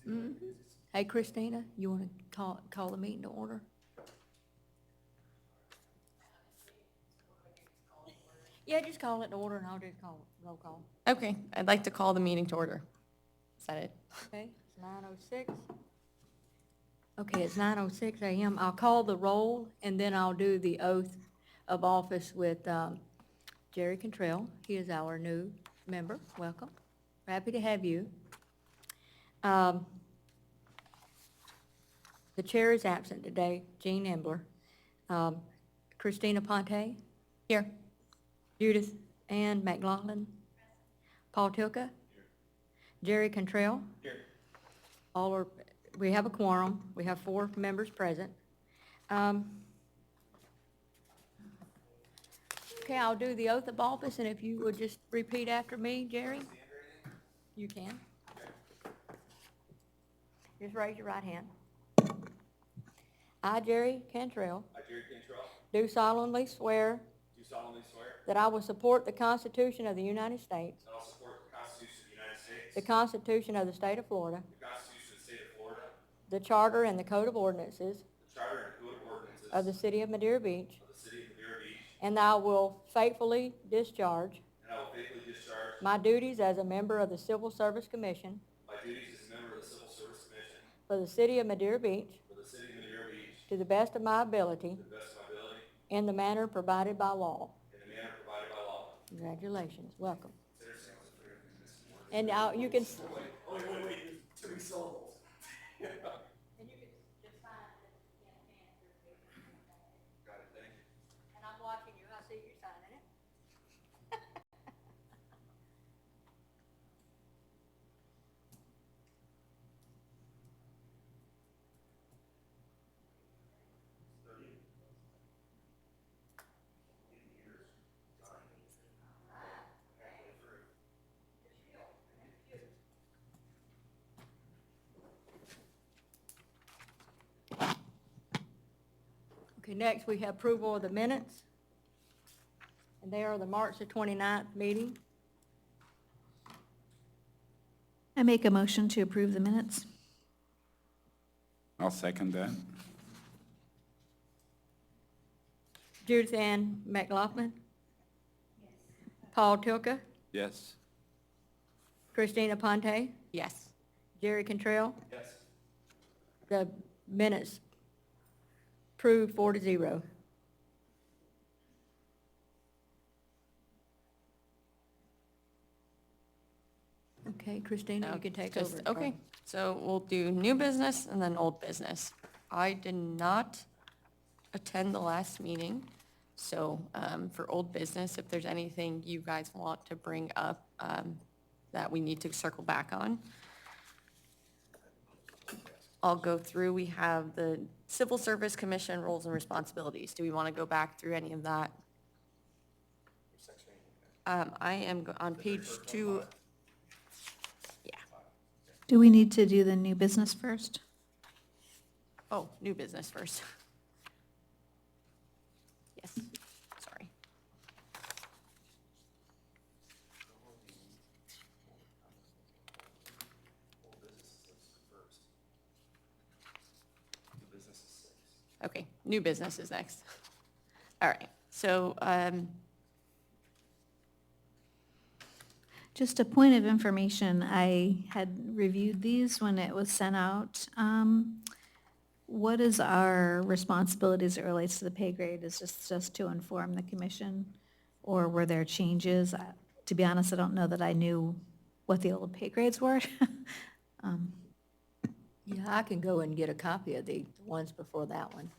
Mhm. Hey, Christina, you want to call the meeting to order? Yeah, just call it to order and I'll just call it, roll call. Okay, I'd like to call the meeting to order. Is that it? Okay, it's 9:06. Okay, it's 9:06 a.m. I'll call the roll and then I'll do the oath of office with Jerry Cantrell. He is our new member. Welcome. Happy to have you. Um, The chair is absent today, Jean Embler. Christina Ponte, Here. Judith Ann McLaughlin, Paul Tilka, Jerry Cantrell. Here. All are, we have a quorum. We have 4 members present. Okay, I'll do the oath of office, and if you would just repeat after me, Jerry? You can. Just raise your right hand. I, Jerry Cantrell, I, Jerry Cantrell, do solemnly swear do solemnly swear that I will support the Constitution of the United States, that I will support the Constitution of the United States, the Constitution of the State of Florida, the Constitution of the State of Florida, the Charter and the Code of Ordinances the Charter and Code of Ordinances of the City of Madeira Beach, of the City of Madeira Beach, and I will faithfully discharge and I will faithfully discharge my duties as a member of the Civil Service Commission my duties as a member of the Civil Service Commission for the City of Madeira Beach for the City of Madeira Beach to the best of my ability to the best of my ability in the manner provided by law. in the manner provided by law. Congratulations. Welcome. Consider yourselves a prayer in this morning. And now you can. Wait, there's 2 syllables. And you can just sign it. Got it, thank you. And I'm watching you. I see you signing it. Okay, next we have approval of the minutes. And they are the March the 29th meeting. I make a motion to approve the minutes. I'll second that. Judith Ann McLaughlin. Paul Tilka. Yes. Christina Ponte. Yes. Jerry Cantrell. Yes. The minutes approved 4-0. Okay, Christina, you can take Just- over. Okay, so we'll do new business and then old business. I did not attend the last meeting, so for old business, if there's anything you guys want to bring up that we need to circle back on, I'll go through. We have the Civil Service Commission roles and responsibilities. Do we want to go back through any of that? I am on page 2. Yeah. Do we need to do the new business first? Oh, new business first. Yes, sorry. Okay, new business is next. All right, so, Just a point of information, I had reviewed these when it was sent out. What is our responsibility as it relates to the pay grade? Is this just to inform the commission? Or were there changes? To be honest, I don't know that I knew what the old pay grades were. Yeah, I can go and get a copy of the ones before that one.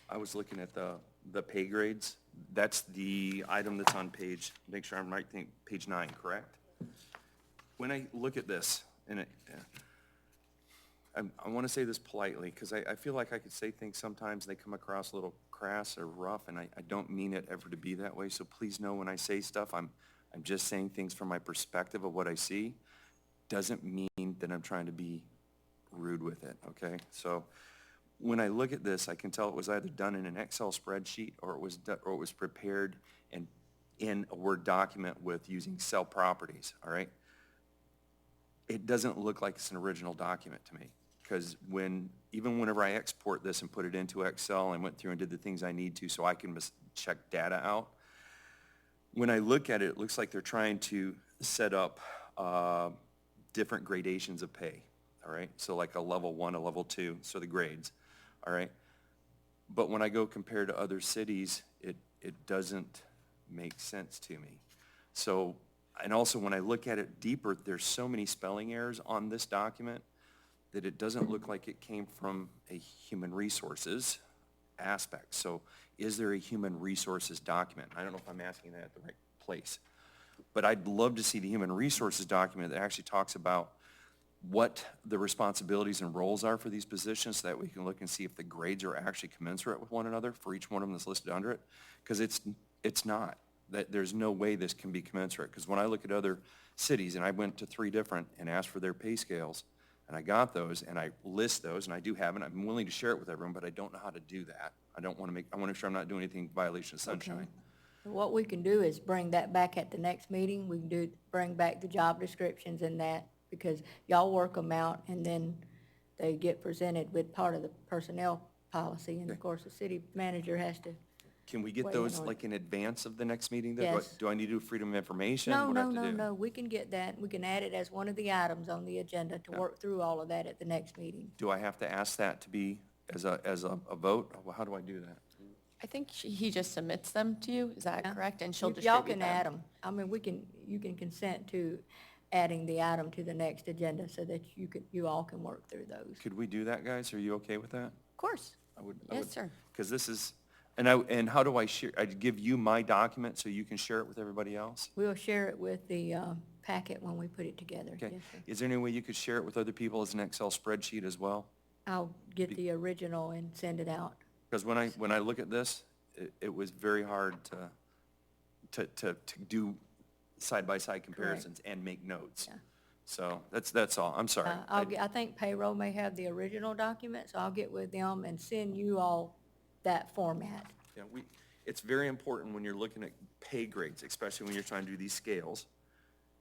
I was looking at the pay grades. That's the item that's on page, make sure I'm right, page 9, correct? When I look at this, and I want to say this politely, because I feel like I could say things sometimes, they come across a little crass or rough, and I don't mean it ever to be that way, so please know when I say stuff, I'm just saying things from my perspective of what I see. Doesn't mean that I'm trying to be rude with it, okay? So when I look at this, I can tell it was either done in an Excel spreadsheet or it was prepared in a Word document with using cell properties, all right? it doesn't look like it's an original document to me. Because even whenever I export this and put it into Excel and went through and did the things I need to so I can check data out, when I look at it, it looks like they're trying to set up different gradations of pay, all right? So like a level 1, a level 2, so the grades, all right? But when I go compare to other cities, it doesn't make sense to me. So, and also when I look at it deeper, there's so many spelling errors on this document that it doesn't look like it came from a human resources aspect. So is there a human resources document? I don't know if I'm asking that at the right place. But I'd love to see the human resources document that actually talks about what the responsibilities and roles are for these positions so that we can look and see if the grades are actually commensurate with one another for each one of them that's listed under it. Because it's not. There's no way this can be commensurate. Because when I look at other cities, and I went to 3 different and asked for their pay scales, and I got those, and I list those, and I do have it. I'm willing to share it with everyone, but I don't know how to do that. I want to make sure I'm not doing anything in violation of sunshine. What we can do is bring that back at the next meeting. We can bring back the job descriptions and that, because y'all work them out, and then they get presented with part of the personnel policy, and of course, the city manager has to. Can we get Wait, those no. like in advance of the next meeting? Though? Yes. Do I need to do freedom of information? No, What do I no, have to no, do? no, we can get that. We can add it as one of the items on the agenda to work through all of that at the next meeting. Do I have to ask that to be as a vote? How do I do that? I think he just submits them to you, is that Yeah. correct? And she'll Y'all distribute can them. add them. I mean, you can consent to adding the item to the next agenda so that you all can work through those. Could we do that, guys? Are you okay with that? Of course. Yes, sir. Because this is, and how do I share? I'd give you my document so you can share it with everybody else? We'll share it with the packet when we put it together. Okay. Yes, sir. Is there any way you could share it with other people as an Excel spreadsheet as well? I'll get the original and send it out. Because when I look at this, it was very hard to do side-by-side comparisons and make notes. Yeah. So that's all. I'm sorry. I think payroll may have the original document, so I'll get with them and send you all that format. Yeah, it's very important when you're looking at pay grades, especially when you're trying to do these scales,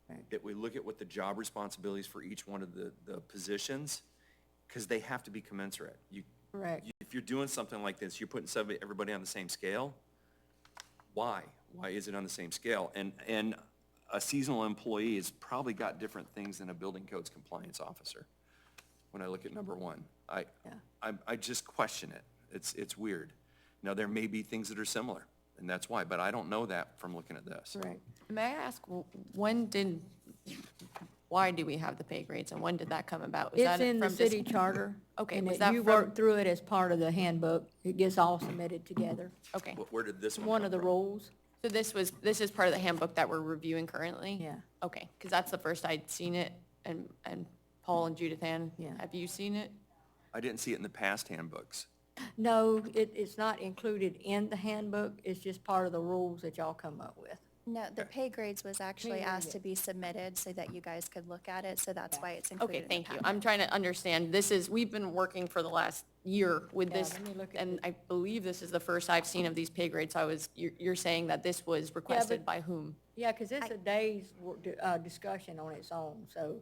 Right. that we look at what the job responsibilities for each one of the positions, because they have to be commensurate. Correct. If you're doing something like this, you're putting everybody on the same scale. Why? Why is it on the same scale? And a seasonal employee has probably got different things than a building codes compliance officer. When I look at number 1, I just question it. It's weird. Now, there may be things that are similar, and that's why, but I don't know that from looking at this. Correct. May I ask, why do we have the pay grades, and when did that come about? Was It's that in the from dis- city charter. Okay, and was it- that you from- work through it as part of the handbook. It gets all submitted together. Okay, Where did this one One come of the from? rules. so this is part of the handbook that we're reviewing currently? Yeah. Okay, because that's the first I'd seen it, and Paul and Judith Ann, Yeah. have you seen it? I didn't see it in the past handbooks. No, it's not included in the handbook. It's just part of the rules that y'all come up with. No, the pay grades was actually Me asked neither. to be submitted so that you guys could look at it, so that's why it's included Okay, in the thank you. packet. I'm trying to understand, we've been working for the last year with Yeah, this, let me look at and this. I believe this is the first I've seen of these pay grades, so you're saying that this was requested by whom? Yeah, because it's a day's discussion on its own, so,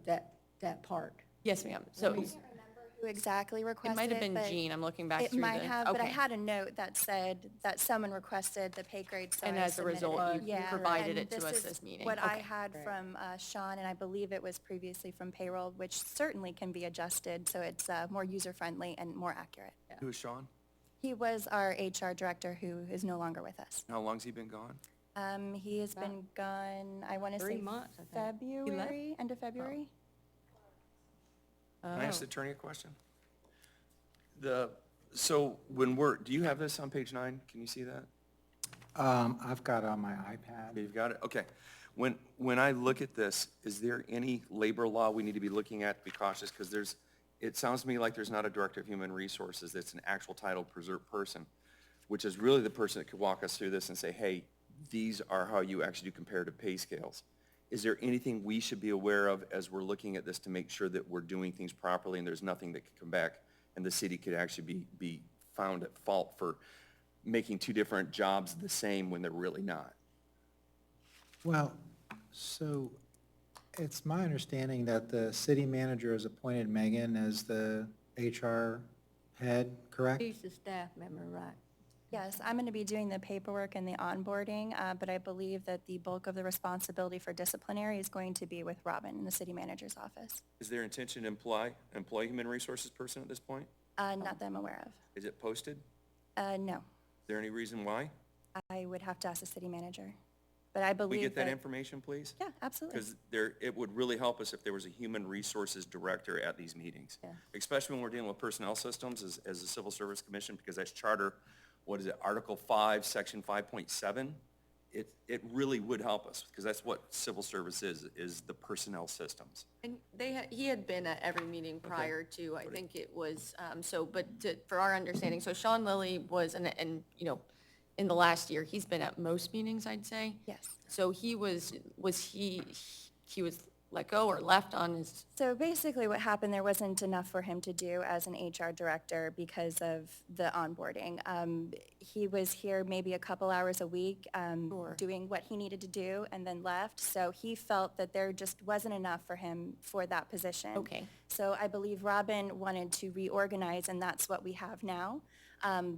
that part. Yes, ma'am. So Who exactly it requested might have been but Jean, I'm looking back It through the. might have, but I okay. had a note that said that someone requested the pay grade, so And I as a submitted result, it. you Yeah, provided and it to us is this meeting. What I Okay. had Right. from Sean, and I believe it was previously from payroll, which certainly can be adjusted, so it's more user-friendly and more accurate. Who is Sean? He was our HR director who is no longer with us. How long's he been gone? He has been gone, I want to 3 say months, I think. February, end of February. Can I ask Oh. the attorney a question? So do you have this on page 9? Can you see that? I've got it on my iPad. You've got it? Okay. When I look at this, is there any labor law we need to be looking at to be cautious? Because it sounds to me like there's not a director of human resources that's an actual title preserved person, which is really the person that could walk us through this and say, hey, these are how you actually do comparative pay scales. Is there anything we should be aware of as we're looking at this to make sure that we're doing things properly and there's nothing that could come back and the city could actually be found at fault for making 2 different jobs the same when they're really not? Well, so It's my understanding that the city manager has appointed Megan as the HR head, correct? She's the staff member, right? Yes, I'm going to be doing the paperwork and the onboarding, but I believe that the bulk of the responsibility for disciplinary is going to be with Robin in the city manager's office. Is there intention to employ human resources person at this point? Not that I'm aware of. Is it posted? No, Is there any reason why? I would have to ask the city manager. But I We believe get that that, information, please? yeah, absolutely. Because it would really help us if there was a human resources director at these meetings. Yeah. Especially when we're dealing with personnel systems as a Civil Service Commission, because that's charter, what is it, Article 5, Section 5.7? It really would help us, because that's what civil service is the personnel systems. And he had been at every meeting prior to, I think it was, for our understanding, so Sean Lilly was, and, you know, in the last year, he's been at most meetings, I'd say. Yes. So he was let go or left on his, So basically what happened, there wasn't enough for him to do as an HR director because of the onboarding. He was here maybe a couple hours a week, Sure. doing what he needed to do and then left. So he felt that there just wasn't enough for him for that position. Okay. So I believe Robin wanted to reorganize, and that's what we have now.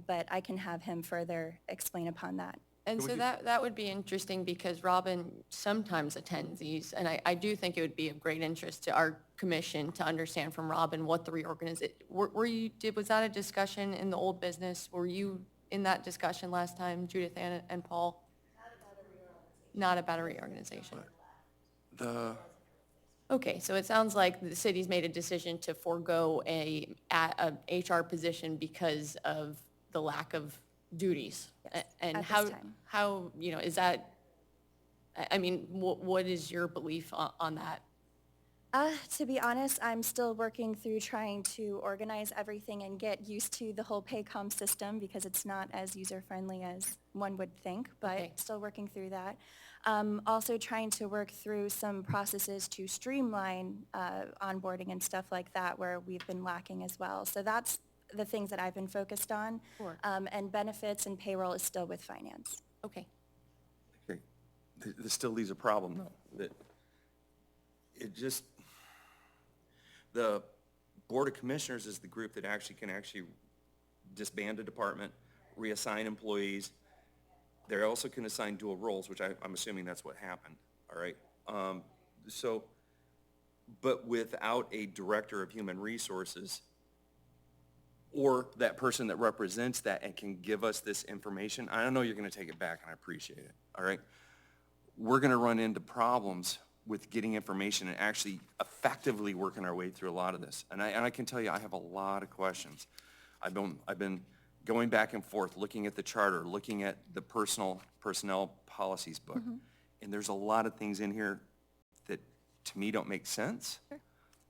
But I can have him further explain upon that. and so that would be interesting because Robin sometimes attends these, and I do think it would be of great interest to our commission to understand from Robin what the reorganization, was that a discussion in the old business? Were you in that discussion last time, Judith and Paul? Not about a reorganization. The, Okay, so it sounds like the city's made a decision to forego a HR position because of the lack of duties. Yes, And at this time. how, you know, is that, I mean, what is your belief on that? To be honest, I'm still working through trying to organize everything and get used to the whole Paycom system because it's not as user-friendly as one would think, but Okay. still working through that. Also trying to work through some processes to streamline onboarding and stuff like that where we've been lacking as well. So that's the things that I've been focused on. Sure. And benefits and payroll is still with finance. Okay, okay, this still leaves a problem, though, that it just, the Board of Commissioners is the group that can disband a department, reassign employees. They also can assign dual roles, which I'm assuming that's what happened, all right? But without a director of human resources, or that person that represents that and can give us this information, I know you're gonna take it back, and I appreciate it, all right? We're gonna run into problems with getting information and actually effectively working our way through a lot of this. And I can tell you, I have a lot of questions. I've been going back and forth, looking at the charter, looking at the personnel policies book. And there's a lot of things in here that, to me, don't make sense.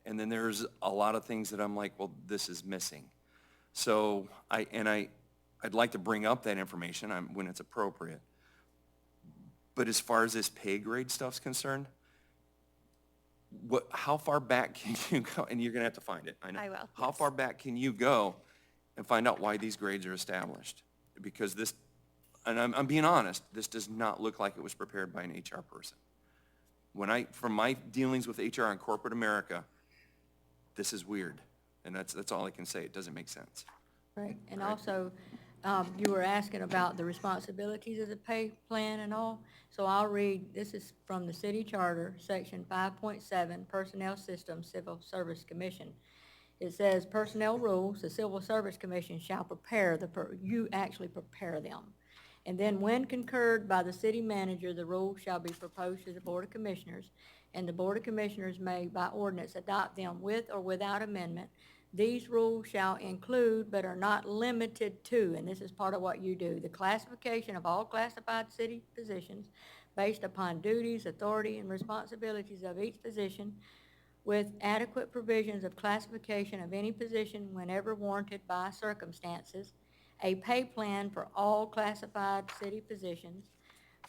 And then there's a lot of things that I'm like, well, this is missing. So I'd like to bring up that information when it's appropriate. But as far as this pay grade stuff's concerned, how far back can you go? And you're gonna have to find it, I know. I will, How yes. far back can you go and find out why these grades are established? Because this, and I'm being honest, this does not look like it was prepared by an HR person. From my dealings with HR in corporate America, this is weird. And that's all I can say. It doesn't make sense. Right, and also, you were asking about the responsibilities of the pay plan and all. So I'll read, this is from the city charter, section 5.7, Personnel Systems, Civil Service Commission. It says, personnel rules, the Civil Service Commission shall prepare you actually prepare them. And then when concurred by the city manager, the rules shall be proposed to the Board of Commissioners, and the Board of Commissioners may by ordinance adopt them with or without amendment. These rules shall include, but are not limited to, and this is part of what you do, the classification of all classified city positions based upon duties, authority, and responsibilities of each position, with adequate provisions of classification of any position whenever warranted by circumstances, a pay plan for all classified city positions,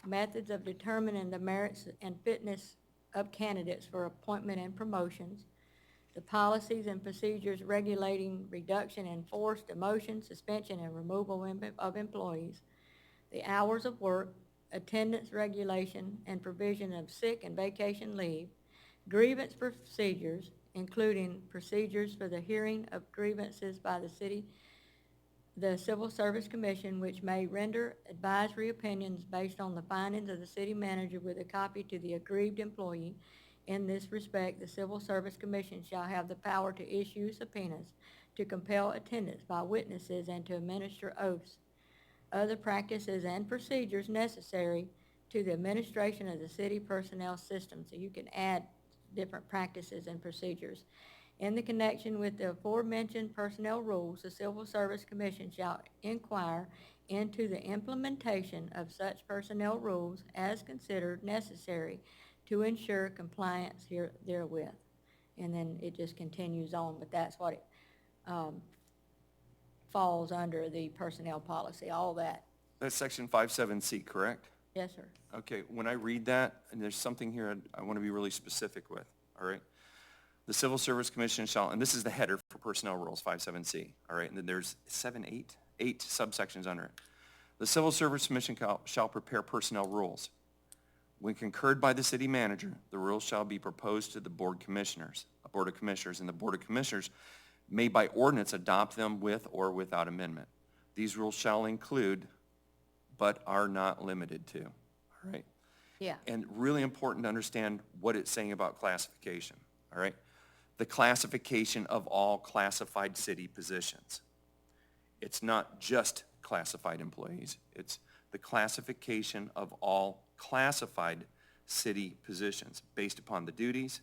methods of determining the merits and fitness of candidates for appointment and promotions, the policies and procedures regulating reduction in force, demotion, suspension, and removal of employees, the hours of work, attendance regulation, and provision of sick and vacation leave, grievance procedures, including procedures for the hearing of grievances by the Civil Service Commission, which may render advisory opinions based on the findings of the city manager with a copy to the aggrieved employee. In this respect, the Civil Service Commission shall have the power to issue subpoenas, to compel attendance by witnesses, and to administer oaths. Other practices and procedures necessary to the administration of the city personnel system. So you can add different practices and procedures. In the connection with the aforementioned personnel rules, the Civil Service Commission shall inquire into the implementation of such personnel rules as considered necessary to ensure compliance therewith. And then it just continues on, but that's what it falls under, the personnel policy, all that. That's section 57C, correct? Yes, sir. Okay, when I read that, and there's something here I want to be really specific with, all right? The Civil Service Commission shall, and this is the header for personnel rules, 57C, all right? And then there's eight subsections under it. The Civil Service Commission shall prepare personnel rules. When concurred by the city manager, the rules shall be proposed to the Board of Commissioners, and the Board of Commissioners may by ordinance adopt them with or without amendment. These rules shall include, but are not limited to, all right? Yeah. And really important to understand what it's saying about classification, all right? The classification of all classified city positions. It's not just classified employees. It's the classification of all classified city positions based upon the duties,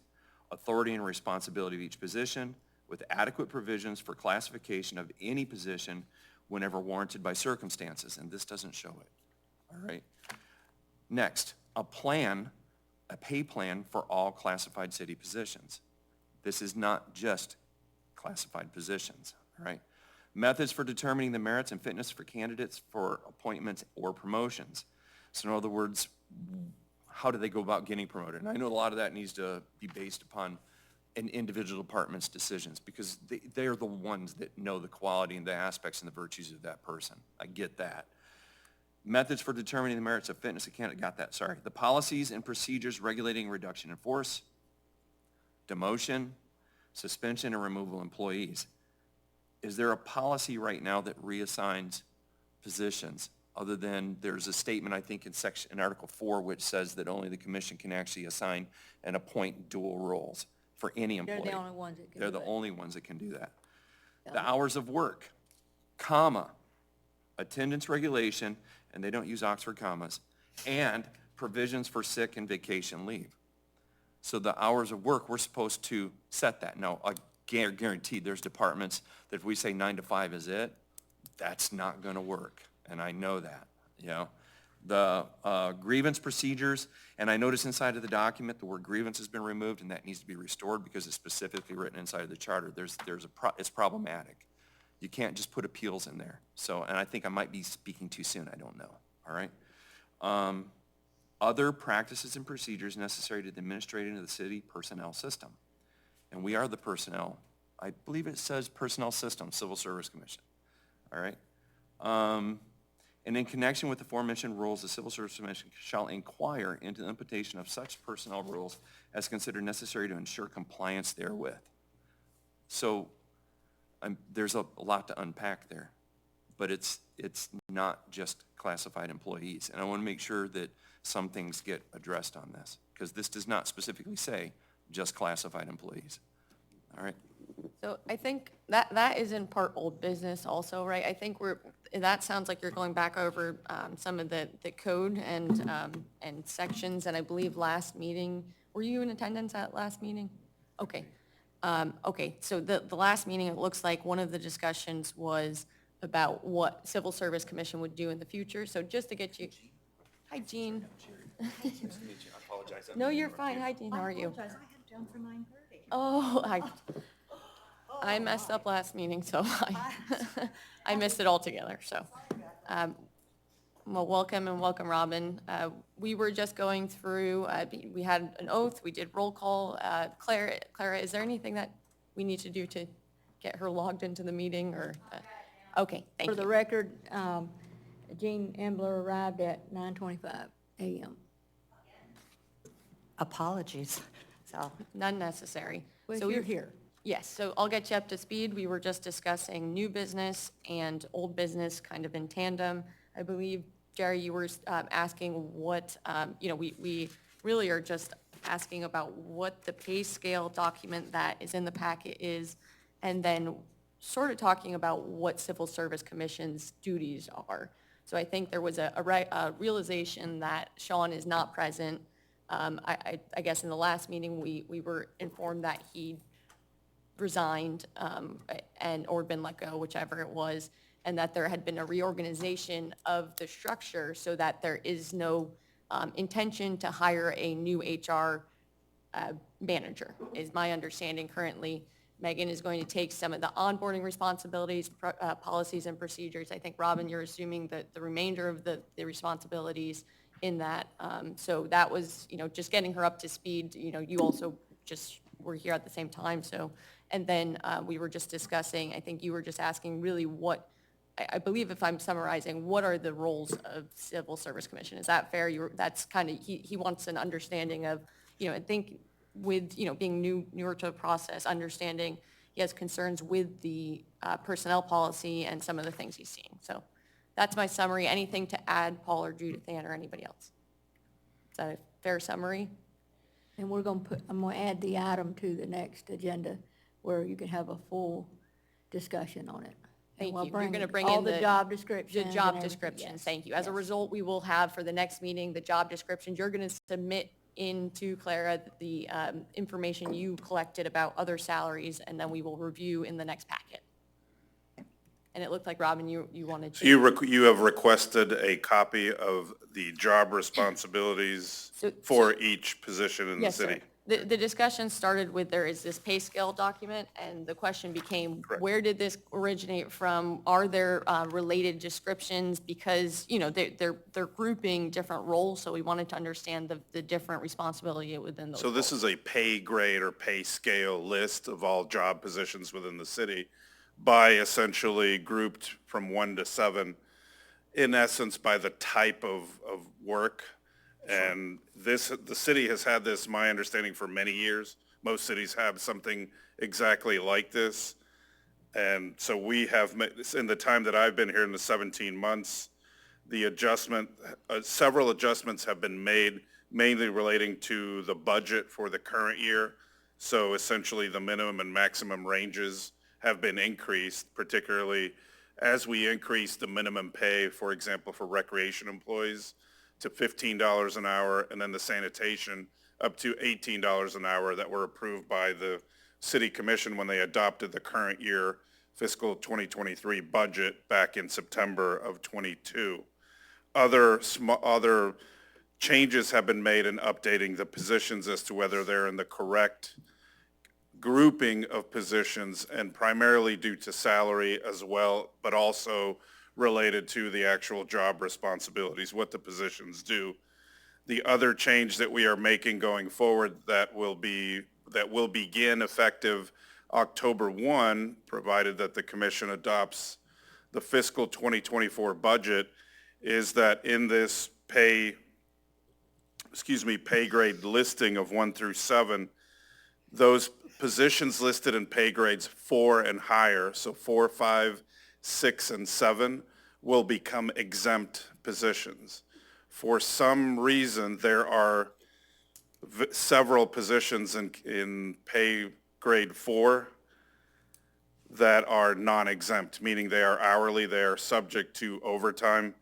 authority, and responsibility of each position, with adequate provisions for classification of any position whenever warranted by circumstances, and this doesn't show it, all right? Next, a pay plan for all classified city positions. This is not just classified positions, all right? Methods for determining the merits and fitness for candidates for appointments or promotions. So in other words, how do they go about getting promoted? And I know a lot of that needs to be based upon an individual department's decisions, because they're the ones that know the quality and the aspects and the virtues of that person. I get that. Methods for determining the merits of fitness, I got that, sorry. The policies and procedures regulating reduction in force, demotion, suspension, and removal of employees. Is there a policy right now that reassigns positions, other than there's a statement, I think, in Article 4, which says that only the commission can actually assign and appoint dual roles for any employee? They're the only ones that can do They're the it. only ones that can do that. The hours of work, comma, attendance regulation, and they don't use Oxford commas, and provisions for sick and vacation leave. So the hours of work, we're supposed to set that. Now, I guarantee there's departments that if we say 9 to 5 is it, that's not going to work, and I know that, you know. The grievance procedures, and I notice inside of the document the word grievance has been removed, and that needs to be restored because it's specifically written inside of the charter. It's problematic. You can't just put appeals in there. So, and I think I might be speaking too soon. I don't know. All right. Other practices and procedures necessary to the administration of the city personnel system, and we are the personnel. I believe it says personnel system, Civil Service Commission. All right. And in connection with the aforementioned rules, the Civil Service Commission shall inquire into the implementation of such personnel rules as considered necessary to ensure compliance therewith. So there's a lot to unpack there, but it's not just classified employees. And I want to make sure that some things get addressed on this, because this does not specifically say just classified employees. All right? So I think that is in part old business also, right? I think that sounds like you're going back over some of the code and sections, and I believe last meeting, were you in attendance at last meeting? Okay. Okay, so the last meeting, it looks like one of the discussions was about what Civil Service Commission would do in the future. So just to get you, hi, Jean. Nice to meet you. I apologize. No, you're fine. Hi, Jean, how are you? I had done for 9:30. Oh, I messed up last meeting, so I missed it altogether, so. Well, welcome and welcome, Robin. We were just going through, we had an oath, we did roll call. Clara, is there anything that we need to do to get her logged into the meeting, or? Okay, thank For the you. record, Jean Embler arrived at 9:25 a.m. Apologies. So none necessary. Well, So you're we've- here. Yes, so I'll get you up to speed. We were just discussing new business and old business kind of in tandem. I believe, Jerry, you were asking what, we really are just asking about what the pay scale document that is in the packet is, and then sort of talking about what Civil Service Commission's duties are. So I think there was a realization that Sean is not present. I guess in the last meeting, we were informed that he resigned or been let go, whichever it was, and that there had been a reorganization of the structure so that there is no intention to hire a new HR manager, is my understanding currently. Megan is going to take some of the onboarding responsibilities, policies and procedures. I think, Robin, you're assuming that the remainder of the responsibilities in that. So that was, just getting her up to speed. You also just were here at the same time, so. And then we were just discussing, I think you were just asking really what, I believe if I'm summarizing, what are the roles of Civil Service Commission? Is that fair? That's kind of, he wants an understanding of, I think with, being newer to the process, understanding he has concerns with the personnel policy and some of the things he's seeing. So that's my summary. Anything to add, Paul or Judith Ann or anybody else? Is that a fair summary? And I'm going to add the item to the next agenda where you can have a full discussion on it. And Thank we'll you. You're going to bring all in the job descriptions. The and job everything. descriptions, Yes, thank you. As a yes. result, we will have for the next meeting, the job descriptions. You're going to submit into Clara the information you collected about other salaries, and then we will review in the next packet. And it looked like, Robin, you wanted So to. you have requested a copy of the job responsibilities for each position in the Yes, sir. city? The discussion started with, there is this pay scale document, and the question became, Correct. where did this originate from? Are there related descriptions? Because, they're grouping different roles, so we wanted to understand the different responsibility within those So this roles. is a pay grade or pay scale list of all job positions within the city by essentially grouped from 1 to 7, in essence, by the type of work. And the city has had this, my understanding, for many years. Most cities have something exactly like this. And so we have, in the time that I've been here in the 17 months, several adjustments have been made, mainly relating to the budget for the current year. So essentially, the minimum and maximum ranges have been increased, particularly as we increase the minimum pay, for example, for recreation employees to $15 an hour, and then the sanitation up to $18 an hour that were approved by the city commission when they adopted the current year fiscal 2023 budget back in September of 22. Other changes have been made in updating the positions as to whether they're in the correct grouping of positions, and primarily due to salary as well, but also related to the actual job responsibilities, what the positions do. The other change that we are making going forward that will begin effective October 1, provided that the commission adopts the fiscal 2024 budget, is that in this pay grade listing of 1 through 7, those positions listed in pay grades 4 and higher, so 4, 5, 6, and 7, will become exempt positions. For some reason, there are several positions in pay grade 4 that are non-exempt, meaning they are hourly, they are subject to overtime.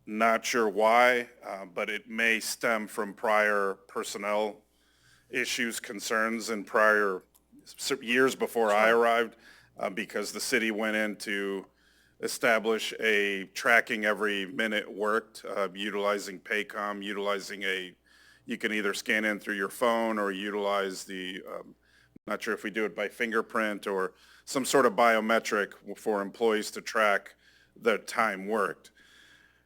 Not sure why, but it may stem from prior personnel issues, concerns in prior years before I arrived, because the city went in to establish a tracking every minute worked, utilizing Paycom, you can either scan in through your phone or utilize not sure if we do it by fingerprint or some sort of biometric for employees to track the time worked.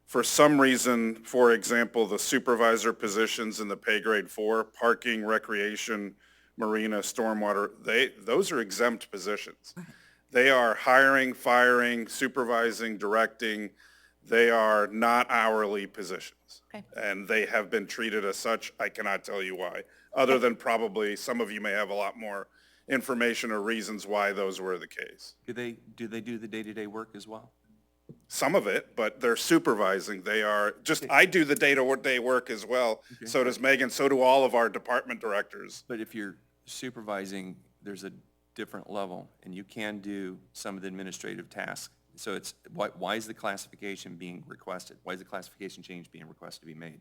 For some reason, for example, the supervisor positions in the pay grade 4, parking, recreation, marina, stormwater, those are exempt positions. They are hiring, firing, supervising, directing. They are not hourly positions. Okay. And they have been treated as such. I cannot tell you why. other than probably some of you may have a lot more information or reasons why those were the case. Do they do the day-to-day work as well? Some of it, but they're supervising. They are, I do the day-to-day work as well. So does Megan, so do all of our department directors. But if you're supervising, there's a different level, and you can do some of the administrative tasks. So it's, why is the classification being requested? Why is the classification change being requested to be made?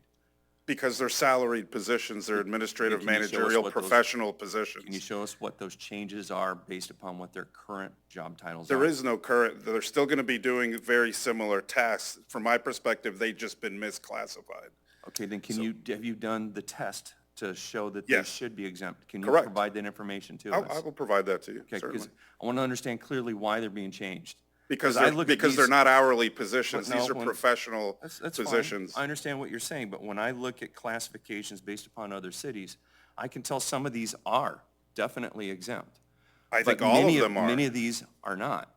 Because they're salaried positions, they're administrative, Can you show us managerial, what those- professional Can you positions. show us what those changes are based upon what their current job titles are? There is no current, they're still going to be doing very similar tasks. From my perspective, they've just been misclassified. Okay, then have you done the test to show that they Yes. should be exempt? Can you Correct. provide that information to I us? will provide that to you, Okay, certainly. because I want to understand clearly why they're being changed. Because I they're, look at because they're these- not hourly positions, But no, these are when- professional That's fine. positions. I understand what you're saying, but when I look at classifications based upon other cities, I can tell some of these are definitely exempt. I think But all many of them are. Many of these are not.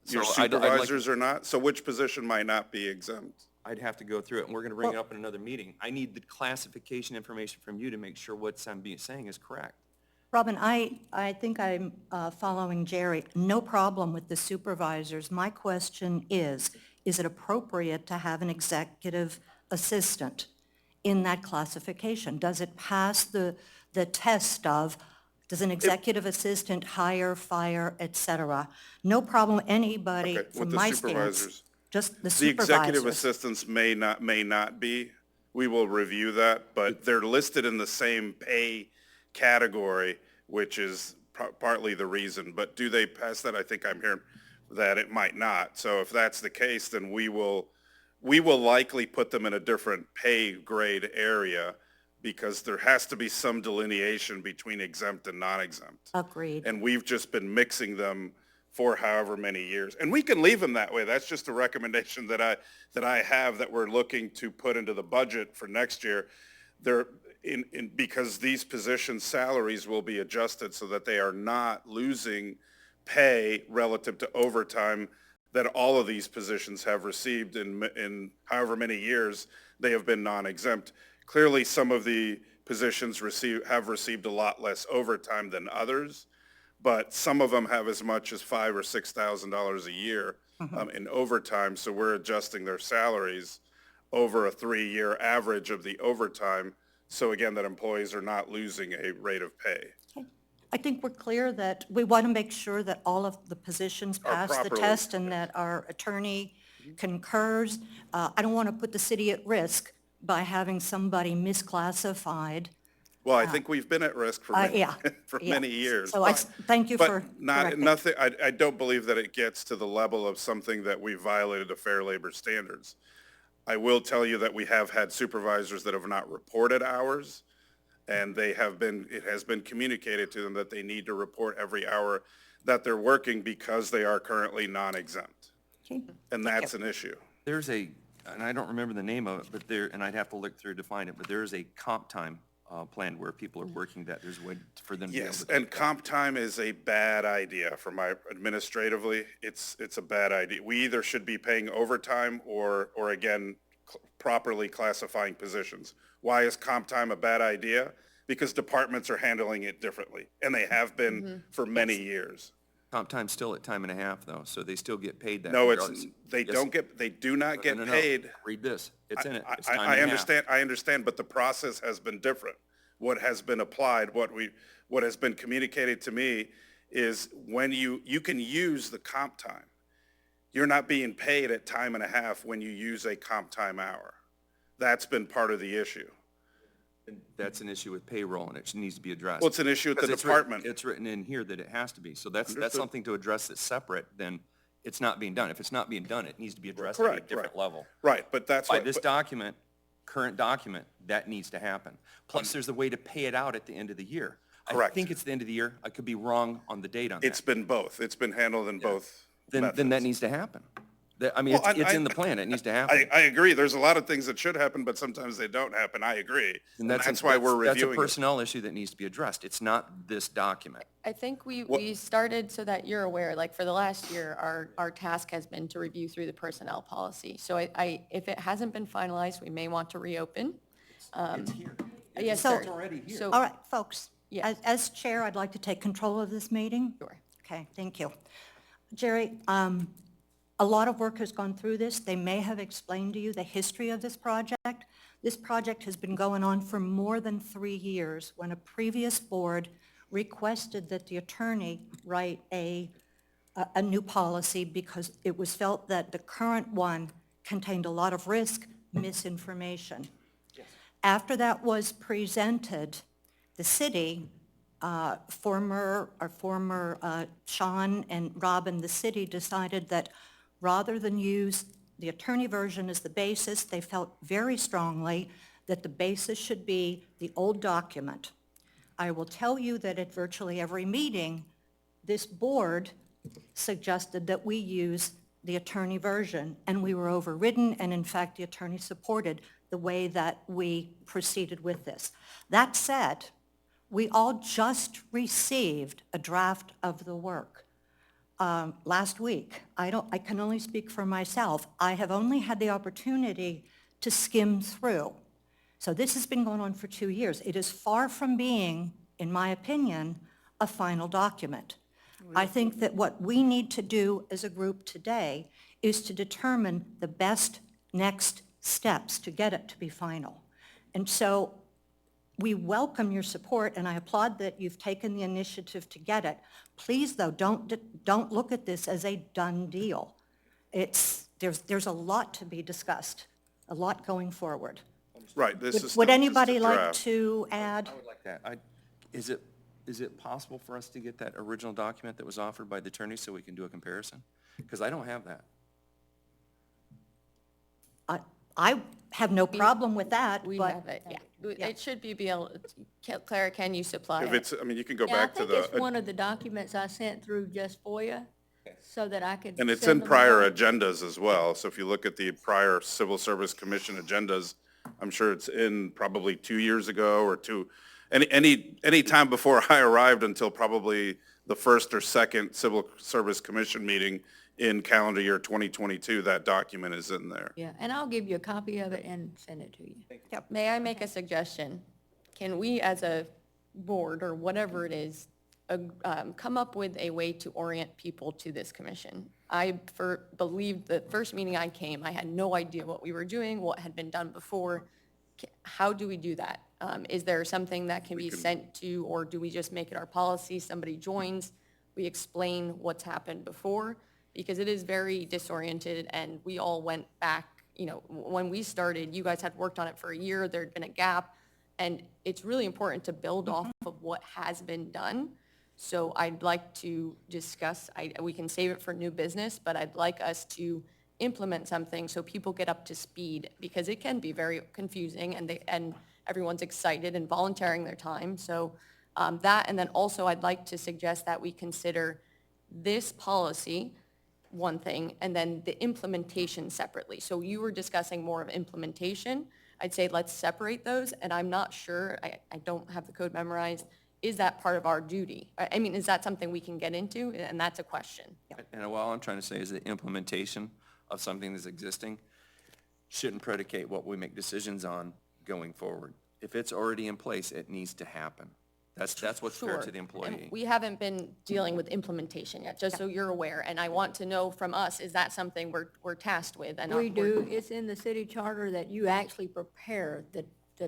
Your So I'd like- supervisors are not? So which position might not be exempt? I'd have to go through it, and we're going to bring it up in another meeting. I need the classification information from you to make sure what I'm saying is correct. Robin, I think I'm following Jerry. No problem with the supervisors. My question is it appropriate to have an executive assistant in that classification? Does it pass the test of, does an executive assistant hire, fire, et cetera? No problem, anybody, Okay, with from the my stance, supervisors. just the The executive supervisors. assistants may not be. We will review that, but they're listed in the same pay category, which is partly the reason. But do they pass that? I think I'm hearing that it might not. So if that's the case, then we will likely put them in a different pay grade area because there has to be some delineation between exempt and non-exempt. Agreed. And we've just been mixing them for however many years. And we can leave them that way. That's just a recommendation that I have that we're looking to put into the budget for next year. Because these positions' salaries will be adjusted so that they are not losing pay relative to overtime that all of these positions have received in however many years they have been non-exempt. Clearly, some of the positions have received a lot less overtime than others, but some of them have as much as $5,000 or $6,000 a year in overtime, so we're adjusting their salaries over a 3-year average of the overtime, so again, that employees are not losing a rate of pay. I think we're clear that we want to make sure that all of the positions Are pass the properly- test and that our attorney concurs. I don't want to put the city at risk by having somebody misclassified. Well, I think we've been at risk for many, Yeah. for yeah. many years. So thank you for But not, correcting. nothing, I don't believe that it gets to the level of something that we violated the Fair Labor Standards. I will tell you that we have had supervisors that have not reported hours, and it has been communicated to them that they need to report every hour that they're working because they are currently non-exempt. Okay. And that's an issue. There's and I don't remember the name of it, but and I'd have to look through to find it, but there is a comp time plan where people are working that. There's a way for them to be able Yes, to. and comp time is a bad idea administratively. It's a bad idea. We either should be paying overtime or again, properly classifying positions. Why is comp time a bad idea? Because departments are handling it differently, and they have been for many years. Comp time's still at time and a half, though, so they still get paid that. No, regardless. they Yes. They do not get No, no, no. paid. Read this. It's in it. It's I time and a half. I understand, but the process has been different. What has been applied, what has been communicated to me is when you can use the comp time. You're not being paid at time and a half when you use a comp time hour. That's been part of the issue. And that's an issue with payroll, and it needs to be addressed. Well, it's an issue with the Because department. It's written in here that it has to be, so that's Understood. something to address that's separate, then it's not being done. If it's not being done, it needs to be addressed at a Correct, different right. level. Right, but that's By what. this but- document, current document, that needs to happen. Plus, there's a way to pay it out at the end of the year. I Correct. think it's the end of the year. I could be wrong on the date on It's that. been both. It's been handled in both Then that methods. needs to happen. I mean, Well, it's in the plan. It needs to happen. I agree. There's a lot of things that should happen, but sometimes they don't happen. I agree. And that's why we're That's a reviewing it. personnel issue that needs to be addressed. It's not this document. I think we started, so that you're aware, like for the last year, our task has been to review through the personnel policy. So if it hasn't been finalized, we may want to reopen. It's here. Yes, So- sir. It's already here. So, All right, folks. Yes. As chair, I'd like to take control of this meeting. Sure. Okay, thank you. Jerry, a lot of work has gone through this. They may have explained to you the history of this project. This project has been going on for more than 3 years when a previous board requested that the attorney write a new policy because it was felt that the current one contained a lot of risk, misinformation. After that was presented, the city, former Sean and Robin, the city decided that rather than use the attorney version as the basis, they felt very strongly that the basis should be the old document. I will tell you that at virtually every meeting, this board suggested that we use the attorney version, and we were overridden, and in fact, the attorney supported the way that we proceeded with this. That said, we all just received a draft of the work last week. I can only speak for myself. I have only had the opportunity to skim through. So this has been going on for 2 years. It is far from being, in my opinion, a final document. I think that what we need to do as a group today is to determine the best next steps to get it to be final. And so we welcome your support, and I applaud that you've taken the initiative to get it. Please, though, don't look at this as a done deal. There's a lot to be discussed, a lot going forward. Right, this is Would still just a anybody like draft. to add? I would like that. Is it possible for us to get that original document that was offered by the attorney so we can do a comparison? Because I don't have that. I have no problem with that, we but have it, yeah. It should be able, Clara, can you supply If it? it's, I mean, you can go Yeah, I back to think it's the, one of the documents I sent through just for you, so that I could. and it's send in them prior along. agendas as well. So if you look at the prior Civil Service Commission agendas, I'm sure it's in probably 2 years ago or any time before I arrived until probably the first or second Civil Service Commission meeting in calendar year 2022, that document is in there. Yeah, and I'll give you a copy of it and send it to you. May I make a suggestion? Can we, as a board or whatever it is, come up with a way to orient people to this commission? I believe the first meeting I came, I had no idea what we were doing, what had been done before. How do we do that? Is there something that can be sent to, or do we just make it our policy? Somebody joins, we explain what's happened before, because it is very disoriented, and we all went back, when we started, you guys had worked on it for a year, there'd been a gap, and it's really important to build off of what has been done. So I'd like to discuss, we can save it for new business, but I'd like us to implement something so people get up to speed, because it can be very confusing, and everyone's excited and volunteering their time. So that, and then also I'd like to suggest that we consider this policy one thing, and then the implementation separately. So you were discussing more of implementation. I'd say let's separate those, and I'm not sure, I don't have the code memorized. Is that part of our duty? I mean, is that something we can get into? And that's a question. And all I'm trying to say is the implementation of something that's existing shouldn't predicate what we make decisions on going forward. If it's already in place, it needs to happen. That's what's fair Sure. to the And employee. we haven't been dealing with implementation yet, just so you're aware. And I want to know from us, is that something we're tasked with? And We do, it's in the city charter that you actually prepare the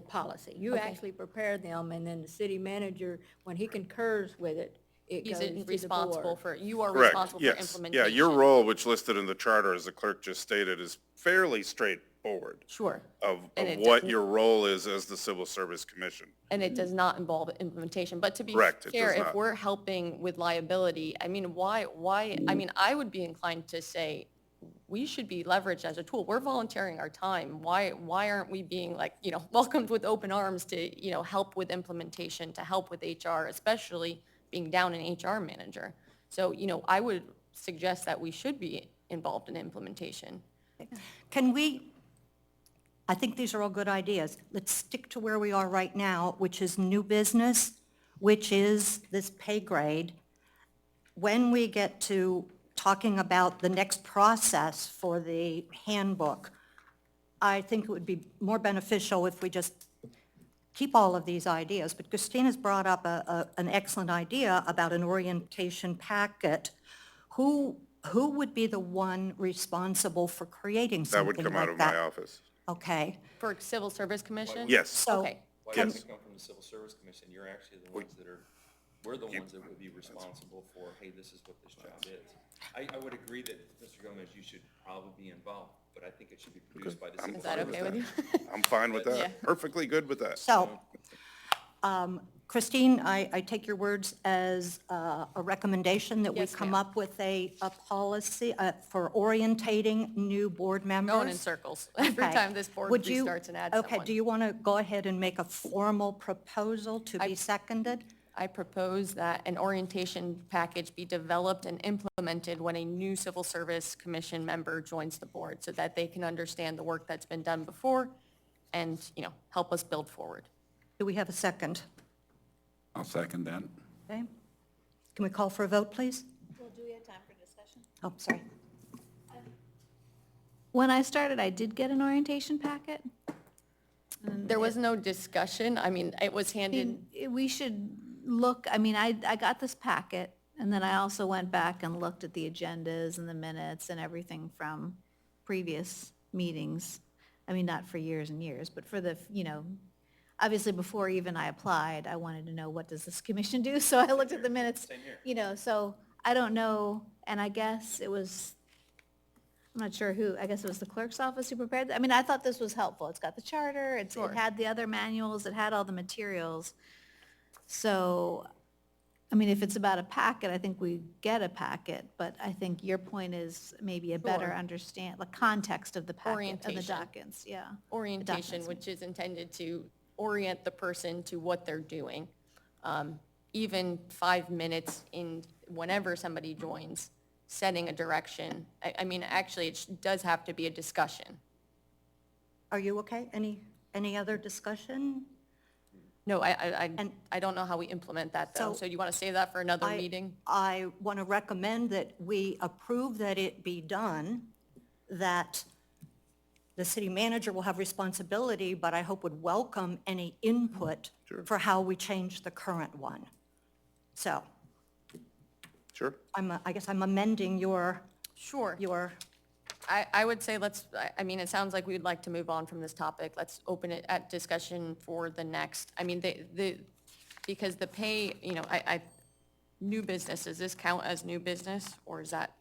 policy. You Okay. actually prepare them, and then the city manager, when he concurs with it, it He's goes to the responsible board. for, you are Correct, responsible for yes. implementation. Yeah, your role, which listed in the charter, as the clerk just stated, is fairly straightforward Sure. of And it what doesn't- your role is as the Civil Service Commission. And it does not involve implementation. But to be Correct, it fair, does if not. we're helping with liability, I mean, I mean, I would be inclined to say, we should be leveraged as a tool. We're volunteering our time. Why aren't we being welcomed with open arms to, help with implementation, to help with HR, especially being down an HR manager? So, I would suggest that we should be involved in implementation. Can we, I think these are all good ideas. Let's stick to where we are right now, which is new business, which is this pay grade. When we get to talking about the next process for the handbook, I think it would be more beneficial if we just keep all of these ideas, but Christina's brought up an excellent idea about an orientation packet. Who would be the one responsible for creating That something would like come that? out of my office. Okay, For Civil Service Commission? Yes. so, Okay. Why Can- does it come from the Civil Service Commission? You're actually the ones that are, we're the ones that would be responsible for, hey, this is what this job is. I would agree that, Mr. Gomez, you should probably be involved, but I think it should be produced by the I'm civil Is that service. okay with you? I'm fine with Yeah. that. Perfectly good with that. so, Christine, I take your words as a recommendation that we Yes, come ma'am. up with a policy for orientating new board members? Going in circles. Every Okay. time this board Would you- restarts and adds Okay, someone. do you want to go ahead and make a formal proposal to be seconded? I propose that an orientation package be developed and implemented when a new Civil Service Commission member joins the board, so that they can understand the work that's been done before and, you know, help us build forward. Do we have a second? I'll second that. Okay. Can we call for a vote, please? Well, do we have time for discussion? Oh, sorry. When I started, I did get an orientation packet. There was no discussion. I mean, it was handed, We should look, I mean, I got this packet, and then I also went back and looked at the agendas and the minutes and everything from previous meetings. I mean, not for years and years, but for the, you know, obviously before even I applied, I wanted to know, what does this commission do? So I looked at the minutes, you know, so I don't know, and I guess it was, I'm not sure who, I guess it was the clerk's office who prepared, I mean, I thought this was helpful. It's got the charter, it had the other manuals, it had all the materials. So, I mean, if it's about a packet, I think we get a packet, but I think your point is maybe a better Sure. understand, the context of the packet and the Orientation. documents, yeah. orientation, documents. which is intended to orient the person to what they're doing. Even 5 minutes in, whenever somebody joins, setting a direction. I mean, actually, it does have to be a discussion. Are you okay? Any other discussion? No, And- I don't know how we implement that, though. So- So you want to save that for another I- meeting? I want to recommend that we approve that it be done, that the city manager will have responsibility, but I hope would welcome any input for how we change the current one. So Sure. I guess I'm amending your, Sure. I would say I mean, it sounds like we would like to move on from this topic. Let's open it at discussion for the next. I mean, because the pay, you know, new business, does this count as new business, or is that?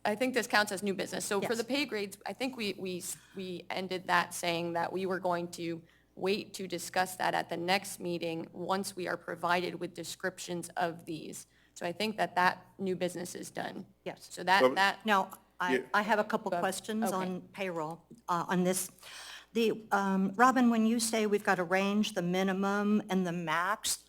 I think this counts as new business. So for Yes. the pay grades, I think we ended that saying that we were going to wait to discuss that at the next meeting once we are provided with descriptions of these. So I think that new business is done. Yes. So Well- that, Now, Yeah. I have a couple questions Okay. on payroll, on this. Robin, when you say we've got to range the minimum and the max,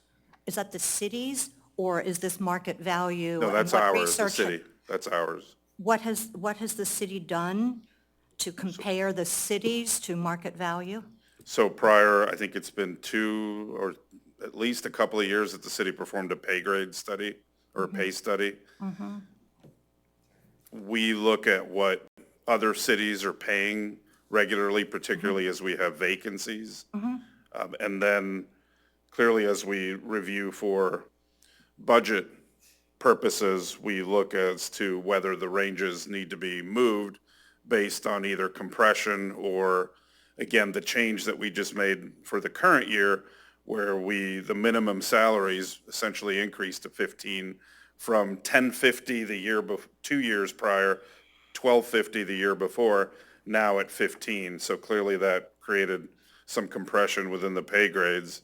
is that the cities, or is this market value? No, and that's what ours, the research- city. That's ours. What has the city done to compare the cities to market value? So prior, I think it's been 2 or at least a couple of years that the city performed a pay grade study or a pay study. We look at what other cities are paying regularly, particularly as we have vacancies. And then clearly as we review for budget purposes, we look as to whether the ranges need to be moved based on either compression or, again, the change that we just made for the current year, where the minimum salaries essentially increased to 15 from 1050 the year 2 years prior, 1250 the year before, now at 15. So clearly that created some compression within the pay grades.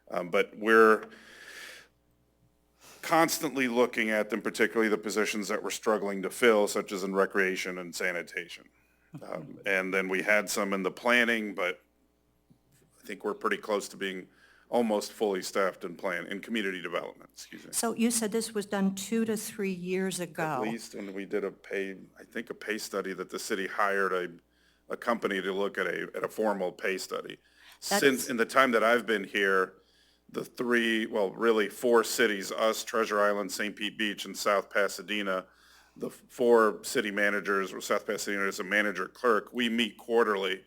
But we're constantly looking at them, particularly the positions that we're struggling to fill, such as in recreation and sanitation. And then we had some in the planning, but I think we're pretty close to being almost fully staffed in community development, excuse me. So you said this was done 2 to 3 years ago. At least when we did a pay study that the city hired a company to look at a formal pay study. Since, in the time that I've been here, the 4 cities, us, Treasure Island, St. Pete Beach, and South Pasadena, the 4 city managers, or South Pasadena is a manager clerk, we meet quarterly.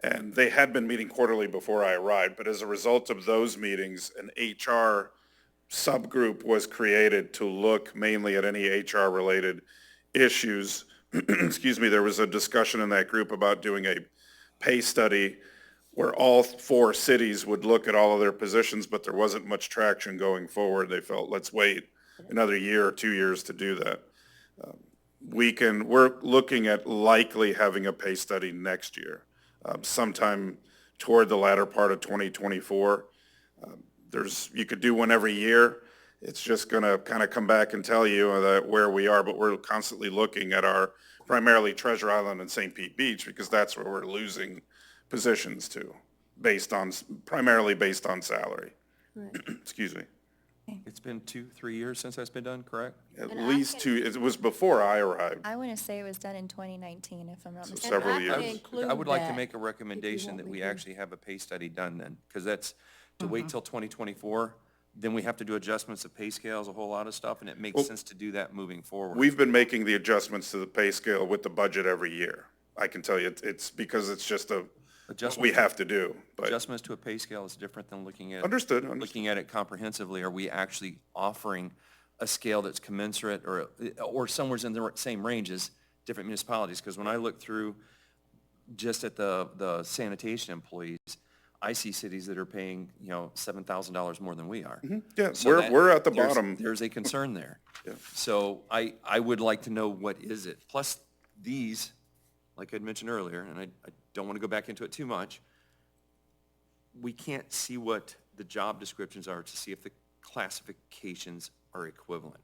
And they had been meeting quarterly before I arrived, but as a result of those meetings, an HR subgroup was created to look mainly at any HR-related issues. Excuse me, there was a discussion in that group about doing a pay study where all 4 cities would look at all of their positions, but there wasn't much traction going forward. They felt, let's wait another year or 2 years to do that. We're looking at likely having a pay study next year, sometime toward the latter part of 2024. You could do one every year. It's just going to kind of come back and tell you that where we are, but we're constantly looking at our primarily Treasure Island and St. Pete Beach because that's where we're losing positions to, primarily based on salary. Excuse me. It's been 2-3 years since that's been done, correct? At least 2, it was before I arrived. I want to say it was done in 2019, if I'm not So mistaken. several I years. can include I would like to that make a if recommendation want that me we to. actually have a pay study done then, because that's, to wait till 2024, then we have to do adjustments of pay scales, a whole lot of stuff, and it makes Well, sense to do that moving forward. We've been making the adjustments to the pay scale with the budget every year. I can tell you, it's because it's just what we Adjustments- have to do, but Adjustments to a pay scale is different than looking at. understood. Looking at it comprehensively, are we actually offering a scale that's commensurate or somewhere in the same range as different municipalities? Because when I look through just at the sanitation employees, I see cities that are paying, $7,000 more than we are. Yeah, So we're at the there's- bottom. There's a concern there. Yeah. So I would like to know what is it. Plus these, like I'd mentioned earlier, and I don't want to go back into it too much, we can't see what the job descriptions are to see if the classifications are equivalent.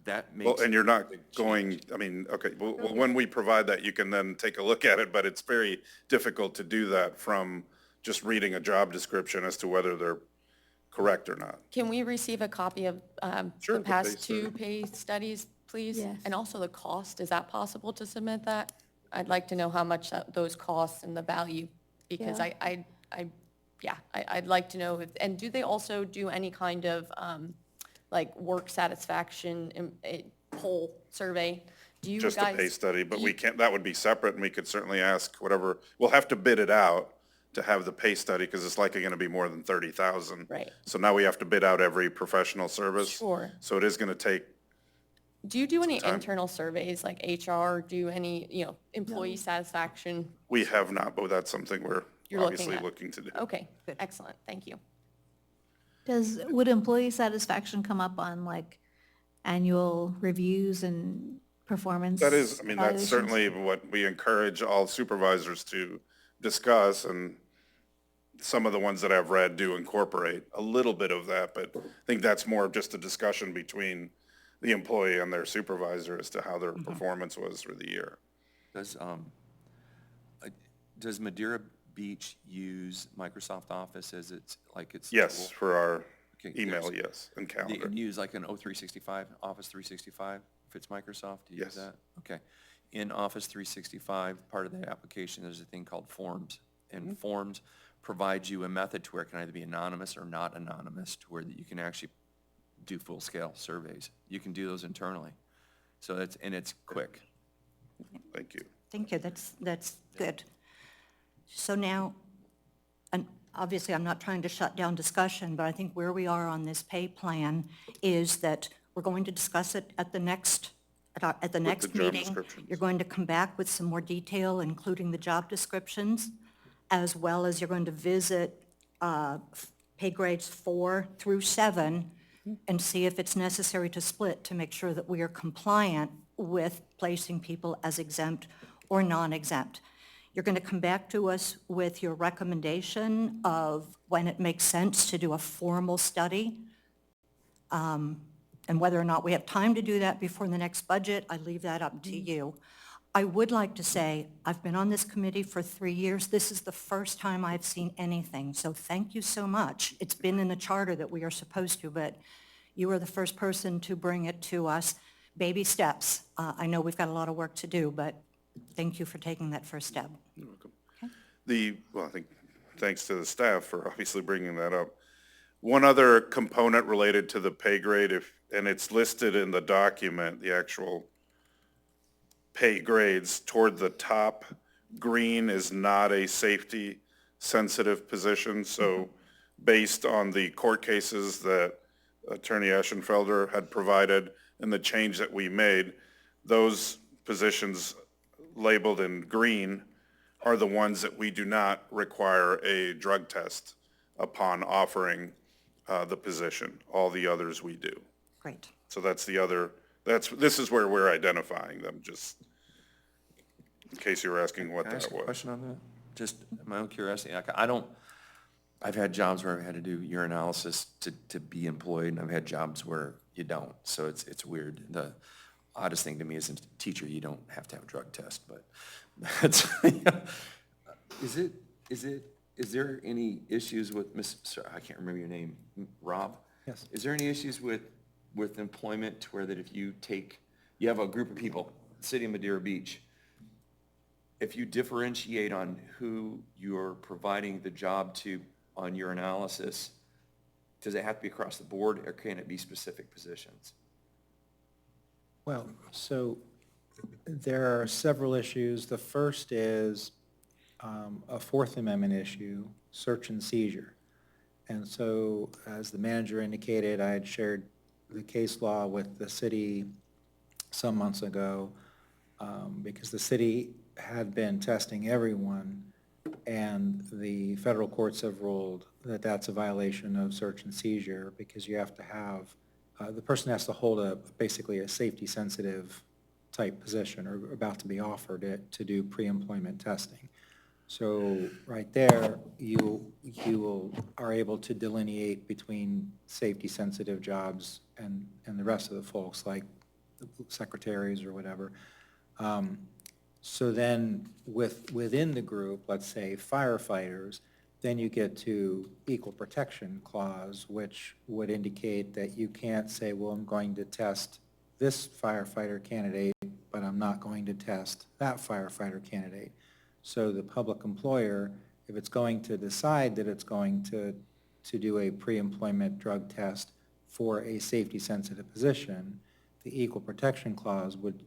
That makes. Well, and you're not a big going, change. I mean, okay, well, when we provide that, you can then take a look at it, but it's very difficult to do that from just reading a job description as to whether they're correct or not. Can we receive a copy of Sure, the the past pay 2 pay studies, please? Yes. And also the cost, is that possible to submit that? I'd like to know how much those cost and the value, because Yeah. I'd like to know, and do they also do any kind of, like, work satisfaction poll survey? Do you guys? Just a pay study, but do we you- can't, that would be separate, and we could certainly ask whatever, we'll have to bid it out to have the pay study, because it's likely going to be more than 30,000. Right. So now we have to bid out every professional service. Sure. So it is going to take, Do you do any time. internal surveys, like HR, do any, employee satisfaction? we have not, but that's something we're You're looking obviously at. looking to do. Okay, excellent, thank you. Would employee satisfaction come up on like annual reviews and performance? That is, I mean, that's evaluations? certainly what we encourage all supervisors to discuss, and some of the ones that I've read do incorporate a little bit of that, but I think that's more of just a discussion between the employee and their supervisor as to how their performance was for the year. Does Madeira Beach use Microsoft Office as its Yes, tool? for our Okay, email, there's- yes, and Do calendar. you use like an O365, Office 365, if it's Microsoft? Do you use Yes. that? Okay. In Office 365, part of the application, there's a thing called Forms. And Forms provides you a method to where it can either be anonymous or not anonymous, to where that you can actually do full-scale surveys. You can do those internally. So it's quick. Thank you. Thank you, that's good. So now, and obviously, I'm not trying to shut down discussion, but I think where we are on this pay plan is that we're going to discuss it at the next job meeting. descriptions. You're going to come back with some more detail, including the job descriptions, as well as you're going to visit pay grades 4 through 7 and see if it's necessary to split to make sure that we are compliant with placing people as exempt or non-exempt. You're going to come back to us with your recommendation of when it makes sense to do a formal study. And whether or not we have time to do that before the next budget, I leave that up to you. I would like to say, I've been on this committee for 3 years. This is the first time I've seen anything, so thank you so much. It's been in the charter that we are supposed to, but you are the first person to bring it to us. Baby steps. I know we've got a lot of work to do, but thank you for taking that first step. You're welcome. I think, thanks to the staff for obviously bringing that up. One other component related to the pay grade, and it's listed in the document, the actual pay grades toward the top green is not a safety-sensitive position, so based on the court cases that Attorney Eschenfelder had provided and the change that we made, those positions labeled in green are the ones that we do not require a drug test upon offering the position. All the others we do. Great. So that's the other, this is where we're identifying them, just in case you were asking what Can I ask that a was. question on that? Just my own curiosity. I've had jobs where I've had to do urinalysis to be employed, and I've had jobs where you don't, so it's weird. The oddest thing to me is, as a teacher, you don't have to have a drug test, but that's, is there any issues with, I can't remember your name, Rob? Yes. Is there any issues with employment to where that if you have a group of people, City of Madeira Beach, if you differentiate on who you're providing the job to on your analysis, does it have to be across the board, or can it be specific positions? Well, so there are several issues. The first is a Fourth Amendment issue, search and seizure. And so, as the manager indicated, I had shared the case law with the city some months ago because the city had been testing everyone, and the federal courts have ruled that that's a violation of search and seizure because you have to have, the person has to hold basically a safety-sensitive type position or about to be offered it to do pre-employment testing. So right there, you are able to delineate between safety-sensitive jobs and the rest of the folks, like secretaries or whatever. So then within the group, let's say firefighters, then you get to equal protection clause, which would indicate that you can't say, well, I'm going to test this firefighter candidate, but I'm not going to test that firefighter candidate. So the public employer, if it's going to decide that it's going to do a pre-employment drug test for a safety-sensitive position, the equal protection clause would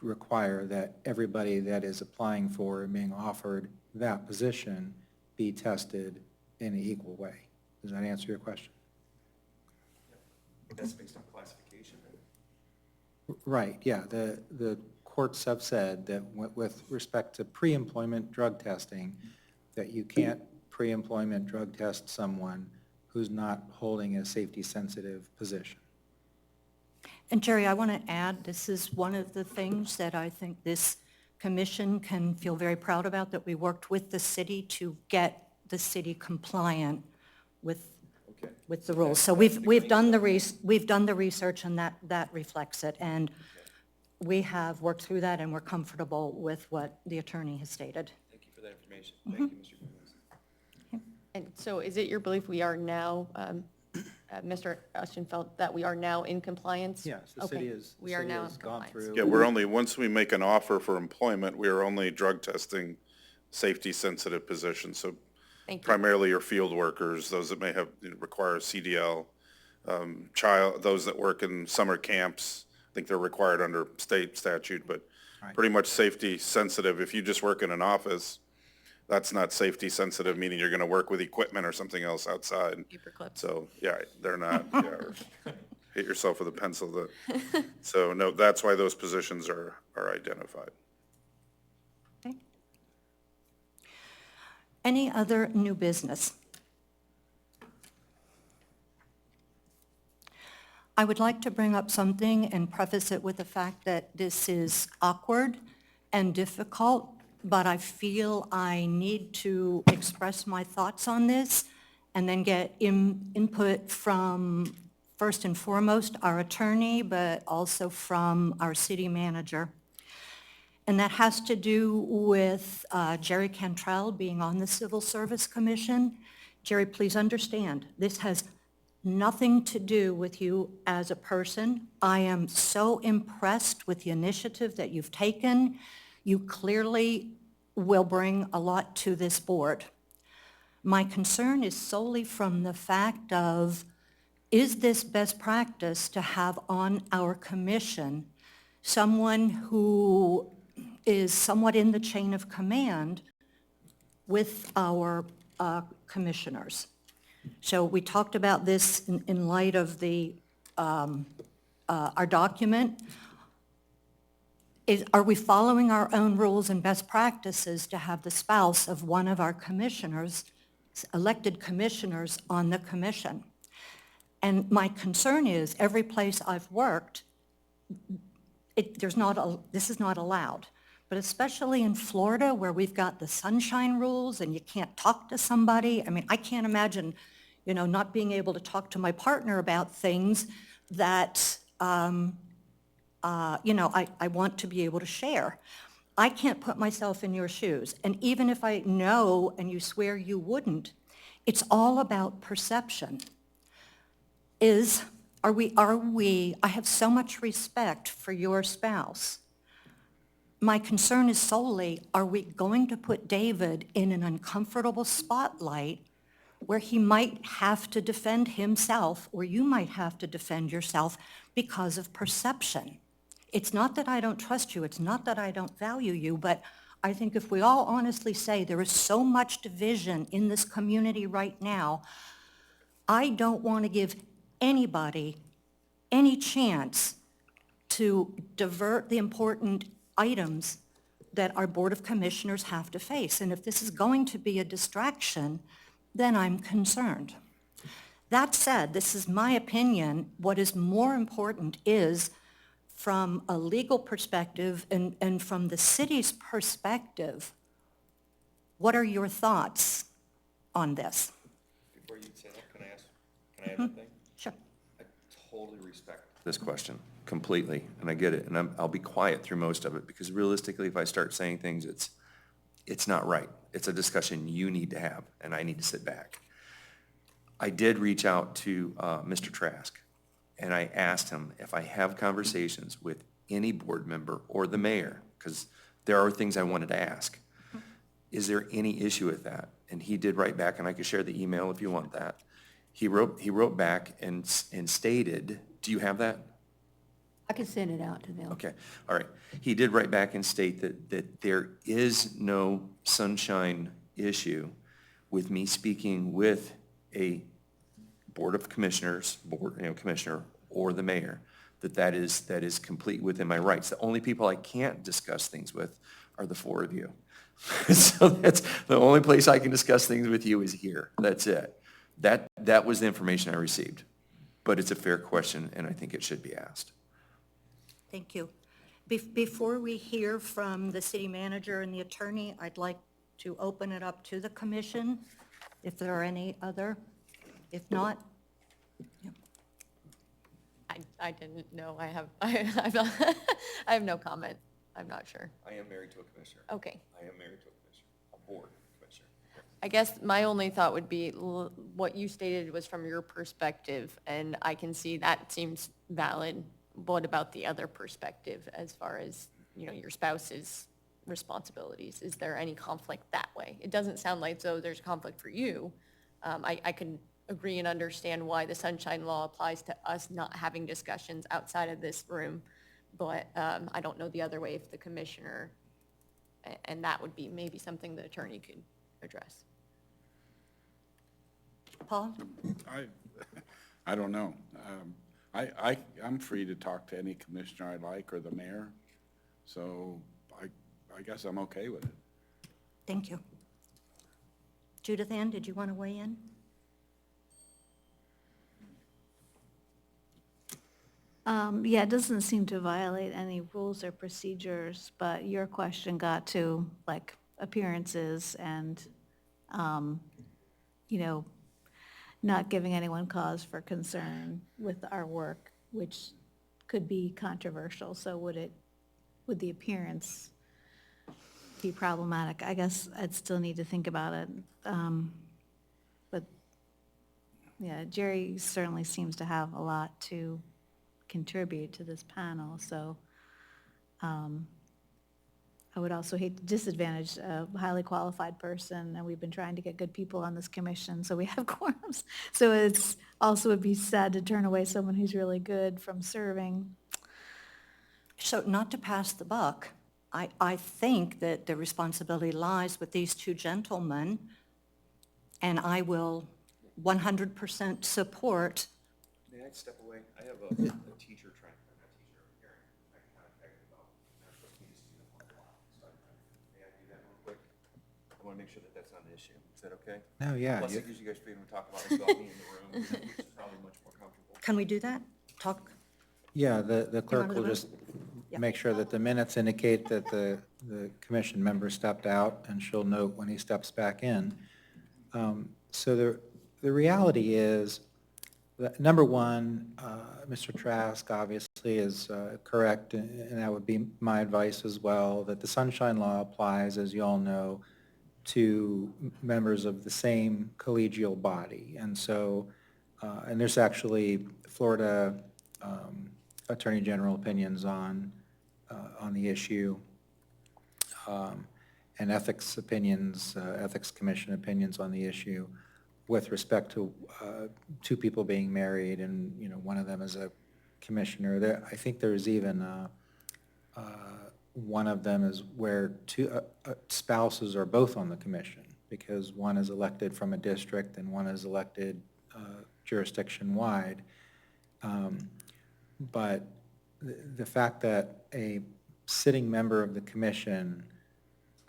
require that everybody that is applying for and being offered that position be tested in an equal way. Does that answer your question? That's based on classification. Right, yeah. The courts have said that with respect to pre-employment drug testing, that you can't pre-employment drug test someone who's not holding a safety-sensitive position. And Jerry, I want to add, this is one of the things that I think this commission can feel very proud about, that we worked with the city to get the city compliant with the rules. So we've done the research, and that reflects it. And we have worked through that, and we're comfortable with what the attorney has stated. Thank you for that information. Thank you, Mr. Gomez. And so is it your belief we are now, Mr. Eschenfeld, that we are now in compliance? Yes, the Okay. city is. We are now in gone compliance. through. Yeah, we're only, once we make an offer for employment, we are only drug testing safety-sensitive positions. So Thank you. primarily your field workers, those that may have, require a CDL, those that work in summer camps. I think they're required under state statute, but Right. pretty much safety-sensitive. If you just work in an office, that's not safety-sensitive, meaning you're going to work with equipment or something else outside. Paper clips. So, yeah, they're not, or hit yourself with a pencil. So, no, that's why those positions are identified. Okay. Any other new business? I would like to bring up something and preface it with the fact that this is awkward and difficult, but I feel I need to express my thoughts on this and then get input from, first and foremost, our attorney, but also from our city manager. And that has to do with Jerry Cantrell being on the Civil Service Commission. Jerry, please understand, this has nothing to do with you as a person. I am so impressed with the initiative that you've taken. You clearly will bring a lot to this board. My concern is solely from the fact of, is this best practice to have on our commission someone who is somewhat in the chain of command with our commissioners. So we talked about this in light of the, our document. Are we following our own rules and best practices to have the spouse of one of our commissioners, elected commissioners, on the commission? And my concern is, every place I've worked, this is not allowed. But especially in Florida, where we've got the sunshine rules and you can't talk to somebody. I mean, I can't imagine, not being able to talk to my partner about things that, I want to be able to share. I can't put myself in your shoes. And even if I know and you swear you wouldn't, it's all about perception. Are we, I have so much respect for your spouse. My concern is solely, are we going to put David in an uncomfortable spotlight where he might have to defend himself, or you might have to defend yourself because of perception? It's not that I don't trust you, it's not that I don't value you, but I think if we all honestly say there is so much division in this community right now, I don't want to give anybody any chance to divert the important items that our Board of Commissioners have to face. And if this is going to be a distraction, then I'm concerned. That said, this is my opinion. What is more important is, from a legal perspective and from the city's perspective, what are your thoughts on this? Before you say that, can I add one thing? Sure. I totally respect this question completely, and I get it, and I'll be quiet through most of it, because realistically, if I start saying things, it's not right. It's a discussion you need to have, and I need to sit back. I did reach out to Mr. Trask, and I asked him if I have conversations with any board member or the mayor, because there are things I wanted to ask. Is there any issue with that? And he did write back, and I could share the email if you want that. He wrote back and stated, do you have that? I can send it out to them. Okay, all right. He did write back and state that there is no sunshine issue with me speaking with a Board of Commissioners, commissioner, or the mayor, that is complete within my rights. The only people I can't discuss things with are the four of you. So that's the only place I can discuss things with you is here. That's it. That was the information I received. But it's a fair question, and I think it should be asked. Thank you. Before we hear from the city manager and the attorney, I'd like to open it up to the commission, if there are any other. If not, I didn't know. I have no comment. I'm not sure. I am married to a commissioner. Okay. I am married to a commissioner, a board commissioner. I guess my only thought would be what you stated was from your perspective, and I can see that seems valid. What about the other perspective as far as, your spouse's responsibilities? Is there any conflict that way? It doesn't sound like so there's conflict for you. I can agree and understand why the sunshine law applies to us not having discussions outside of this room, but I don't know the other way if the commissioner, and that would be maybe something the attorney could address. Paul? I don't know. I'm free to talk to any commissioner I like, or the mayor, so I guess I'm okay with it. Thank you. Judith Ann, did you want to weigh in? Yeah, it doesn't seem to violate any rules or procedures, but your question got to, like, appearances and, not giving anyone cause for concern with our work, which could be controversial. So would the appearance be problematic? I guess I'd still need to think about it. But, yeah, Jerry certainly seems to have a lot to contribute to this panel, so I would also hate to disadvantage a highly qualified person, and we've been trying to get good people on this commission, so we have quorums. So it's also would be sad to turn away someone who's really good from serving. So not to pass the buck, I think that the responsibility lies with these two gentlemen, and I will 100% support. May I step away? I have a teacher trying, not a teacher, a parent, I contacted about National Police uniform law. So may I do that real quick? I want to make sure that that's not an issue. Is that okay? No, yeah. Plus, it gives you guys freedom to talk about it without me in the room, which is probably much more comfortable. Can we do that? Talk? Yeah, the clerk wanna will do it? just Yeah. make sure that the minutes indicate that the commission member stepped out, and she'll note when he steps back in. So the reality is, that, number one, Mr. Trask obviously is correct, and that would be my advice as well, that the Sunshine Law applies, as you all know, to members of the same collegial body. And so, and there's actually Florida Attorney General opinions on the issue, and ethics opinions, Ethics Commission opinions on the issue with respect to two people being married, and, you know, one of them is a commissioner. There, I think there's even one of them is where two spouses are both on the commission, because one is elected from a district and one is elected jurisdiction-wide. But the fact that a sitting member of the commission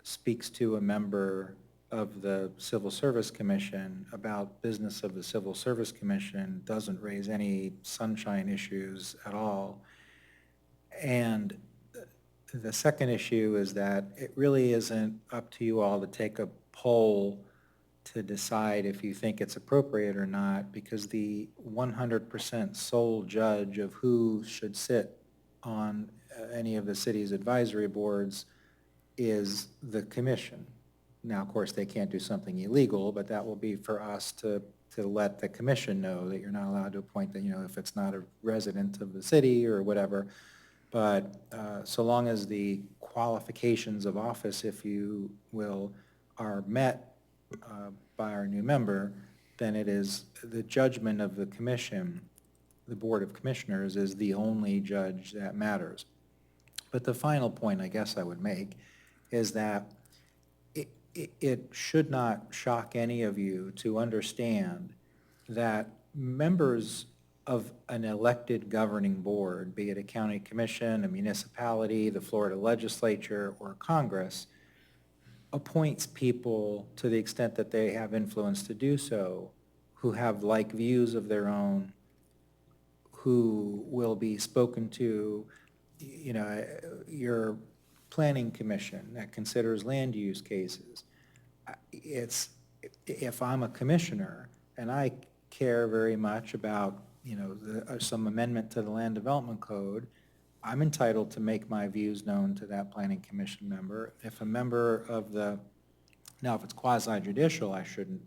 speaks to a member of the Civil Service Commission about business of the Civil Service Commission doesn't raise any sunshine issues at all. And the second issue is that it really isn't up to you all to take a poll to decide if you think it's appropriate or not, because the 100% sole judge of who should sit on any of the city's advisory boards is the commission. Now, of course, they can't do something illegal, but that will be for us to let the commission know that you're not allowed to appoint that, you know, if it's not a resident of the city or whatever. But so long as the qualifications of office, if you will, are met by our new member, then it is the judgment of the commission, the Board of Commissioners, is the only judge that matters. But the final point I guess I would make is that it should not shock any of you to understand that members of an elected governing board, be it a county commission, a municipality, the Florida legislature, or Congress, appoints people to the extent that they have influence to do so, who have like views of their own, who will be spoken to, you know, your planning commission that considers land use cases. It's, if I'm a commissioner and I care very much about, you know, some amendment to the land development code, I'm entitled to make my views known to that planning commission member. If a member of the, now if it's quasi-judicial, I should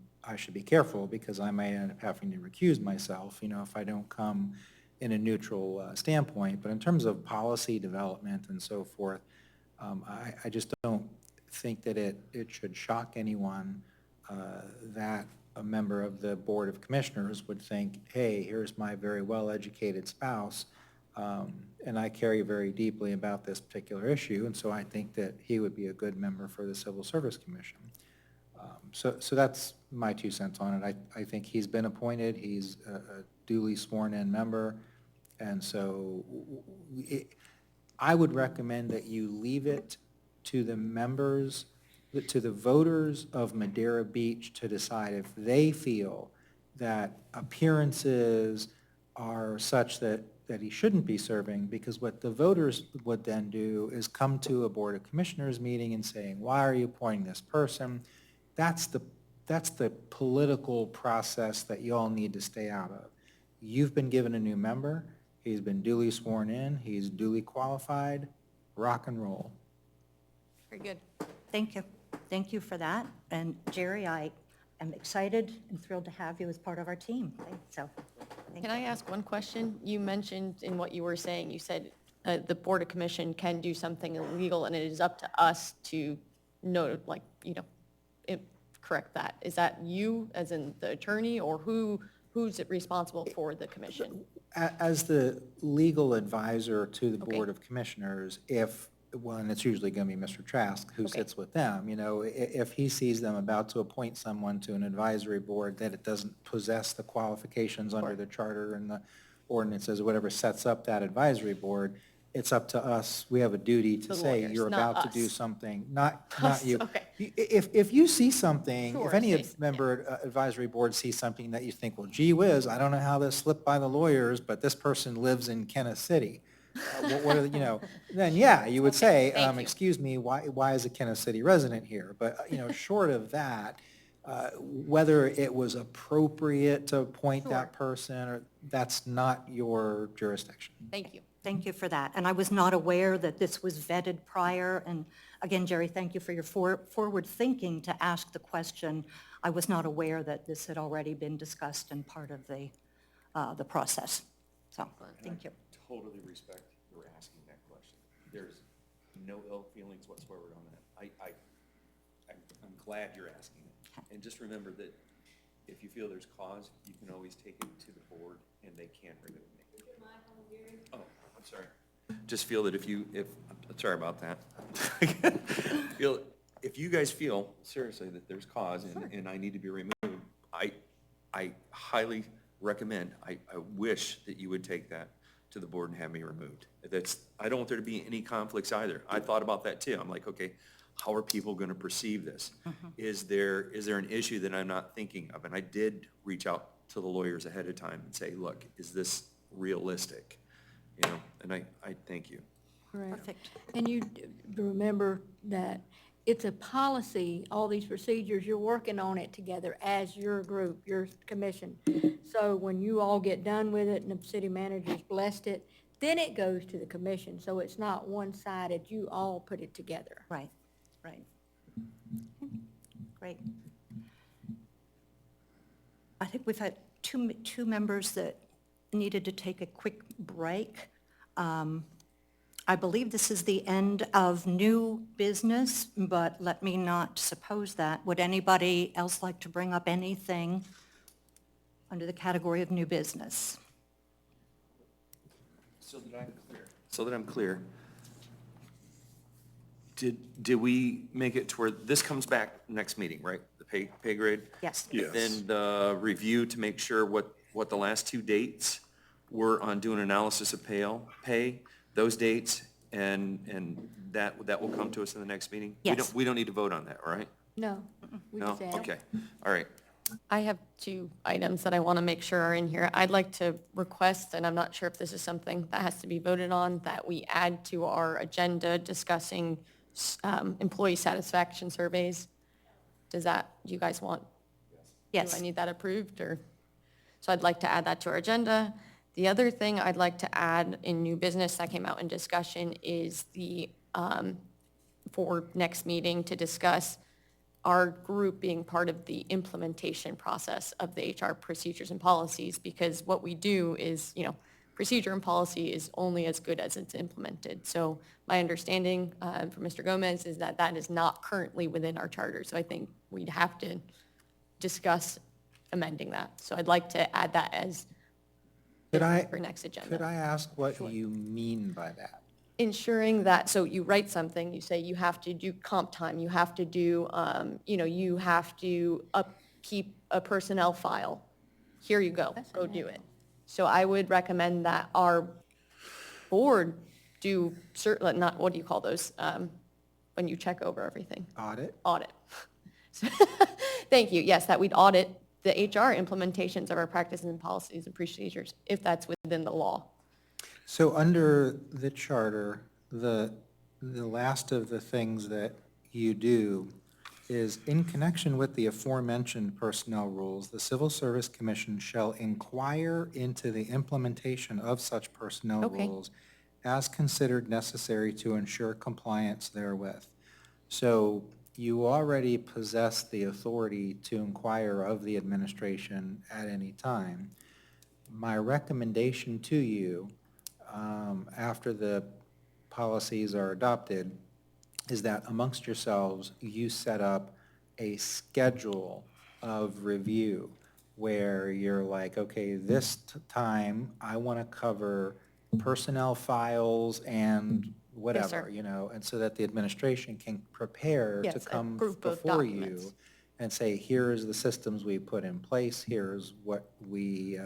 be careful, because I may end up having to recuse myself, you know, if I don't come in a neutral standpoint. But in terms of policy development and so forth, I just don't think that it should shock anyone that a member of the Board of Commissioners would think, hey, here's my very well-educated spouse, and I care very deeply about this particular issue, and so I think that he would be a good member for the Civil Service Commission. So that's my 2 cents on it. I think he's been appointed, he's a duly sworn-in member, and so I would recommend that you leave it to the members, to the voters of Madeira Beach to decide if they feel that appearances are such that he shouldn't be serving, because what the voters would then do is come to a Board of Commissioners meeting and saying, why are you appointing this person? That's the political process that you all need to stay out of. You've been given a new member, he's been duly sworn in, he's duly qualified, rock and roll. Very good. Thank you. Thank you for that. And Jerry, I am excited and thrilled to have you as part of our team. So, thank Can I you. ask one question? You mentioned in what you were saying, you said the Board of Commission can do something illegal, and it is up to us to know, like, you know, correct that. Is that you, as in the attorney, or who's responsible for the commission? As the legal advisor to the Okay. Board of Commissioners, if well, and it's usually going to be Mr. Trask who Okay. sits with them, you know, if he sees them about to appoint someone to an advisory board that it doesn't possess the qualifications under the charter and the ordinances, or whatever sets up that advisory board, it's up to us, we have a duty to The say, lawyers, you're not about to do us. something, not Us, you. okay. If you see something, Sure, if any say- member advisory board sees something that you think, well, gee whiz, I don't know how this slipped by the lawyers, but this person lives in Kennet City. What are, you know, then yeah, you would say, thank you. excuse me, why is a Kennet City resident here? But, you know, short of that, whether it was appropriate to appoint that person, or that's not your jurisdiction. Thank you. Thank you for that. And I was not aware that this was vetted prior. And again, Jerry, thank you for your forward thinking to ask the question. I was not aware that this had already been discussed and part of the process. So, thank you. Totally respect your asking that question. There's no ill feelings whatsoever on that. I'm glad you're asking it. And just remember that if you feel there's cause, you can always take it to the board and they can remove me. Oh, I'm sorry. Just feel that sorry about that. If you guys feel seriously that there's cause and I need to be removed, I highly recommend, I wish that you would take that to the board and have me removed. I don't want there to be any conflicts either. I thought about that too. I'm like, okay, how are people going to perceive this? Is there an issue that I'm not thinking of? And I did reach out to the lawyers ahead of time and say, look, is this realistic? You know, and I thank you. Correct. Perfect. And you remember that it's a policy, all these procedures, you're working on it together as your group, your commission. So when you all get done with it and the city manager's blessed it, then it goes to the commission. So it's not one-sided, you all put it together. Right, right. Great. I think we've had two members that needed to take a quick break. I believe this is the end of new business, but let me not suppose that. Would anybody else like to bring up anything under the category of new business? So that I'm clear, did we make it to where, this comes back next meeting, right? The pay grade? Yes. Yes. Then the review to make sure what the last two dates were on doing analysis of pay, those dates, and that will come to us in the next meeting? Yes. We don't need to vote on that, right? No, we No? just add. Okay, all right. I have two items that I want to make sure are in here. I'd like to request, and I'm not sure if this is something that has to be voted on, that we add to our agenda discussing employee satisfaction surveys. Do you guys want? Yes. Do I need that approved, or? So I'd like to add that to our agenda. The other thing I'd like to add in new business that came out in discussion is for next meeting to discuss our group being part of the implementation process of the HR procedures and policies, because what we do is, procedure and policy is only as good as it's implemented. So my understanding from Mr. Gomez is that that is not currently within our charter. So I think we'd have to discuss amending that. So I'd like to add that as for next agenda. Could I ask what you mean by that? Ensuring that, so you write something, you say you have to do comp time, you have to do, you have to upkeep a personnel file. Here you go, go do it. So I would recommend that our board do certain, not, what do you call those, when you check over everything? Audit? Audit. Thank you, yes, that we'd audit the HR implementations of our practices and policies and procedures, if that's within the law. So under the charter, the last of the things that you do is, in connection with the aforementioned personnel rules, the Civil Service Commission shall inquire into the implementation of such personnel Okay. rules as considered necessary to ensure compliance therewith. So you already possess the authority to inquire of the administration at any time. My recommendation to you, after the policies are adopted, is that amongst yourselves, you set up a schedule of review where you're like, okay, this time I want to cover personnel files and whatever, you know, and so that the administration can prepare to Yes, a come group of before documents. you and say, here's the systems we put in place, here's what we,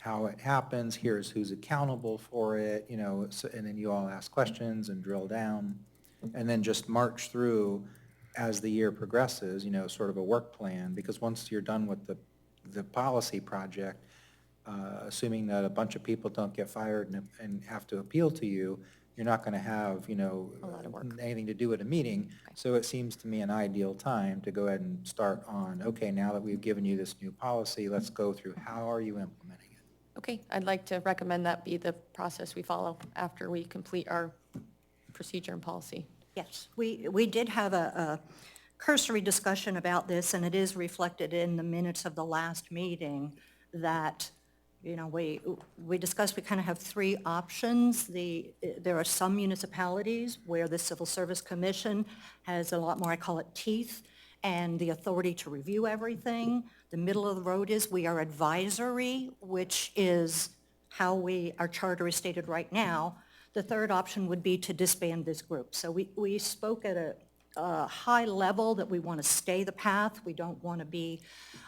how it happens, here's who's accountable for it, you know, so, and then you all ask questions and drill down, and then just march through as the year progresses, you know, sort of a work plan, because once you're done with the policy project, assuming that a bunch of people don't get fired and have to appeal to you, you're not going to have, you know, A lot of work. anything to do at a meeting. So it seems to me an ideal time to go ahead and start on, okay, now that we've given you this new policy, let's go through how are you implementing it? Okay, I'd like to recommend that be the process we follow after we complete our procedure and policy. Yes, we did have a cursory discussion about this, and it is reflected in the minutes of the last meeting that, you know, we discussed, we kind of have three options. There are some municipalities where the Civil Service Commission has a lot more, I call it teeth, and the authority to review everything. The middle of the road is we are advisory, which is how our charter is stated right now. The third option would be to disband this group. So we spoke at a high level that we want to stay the path. We don't want to be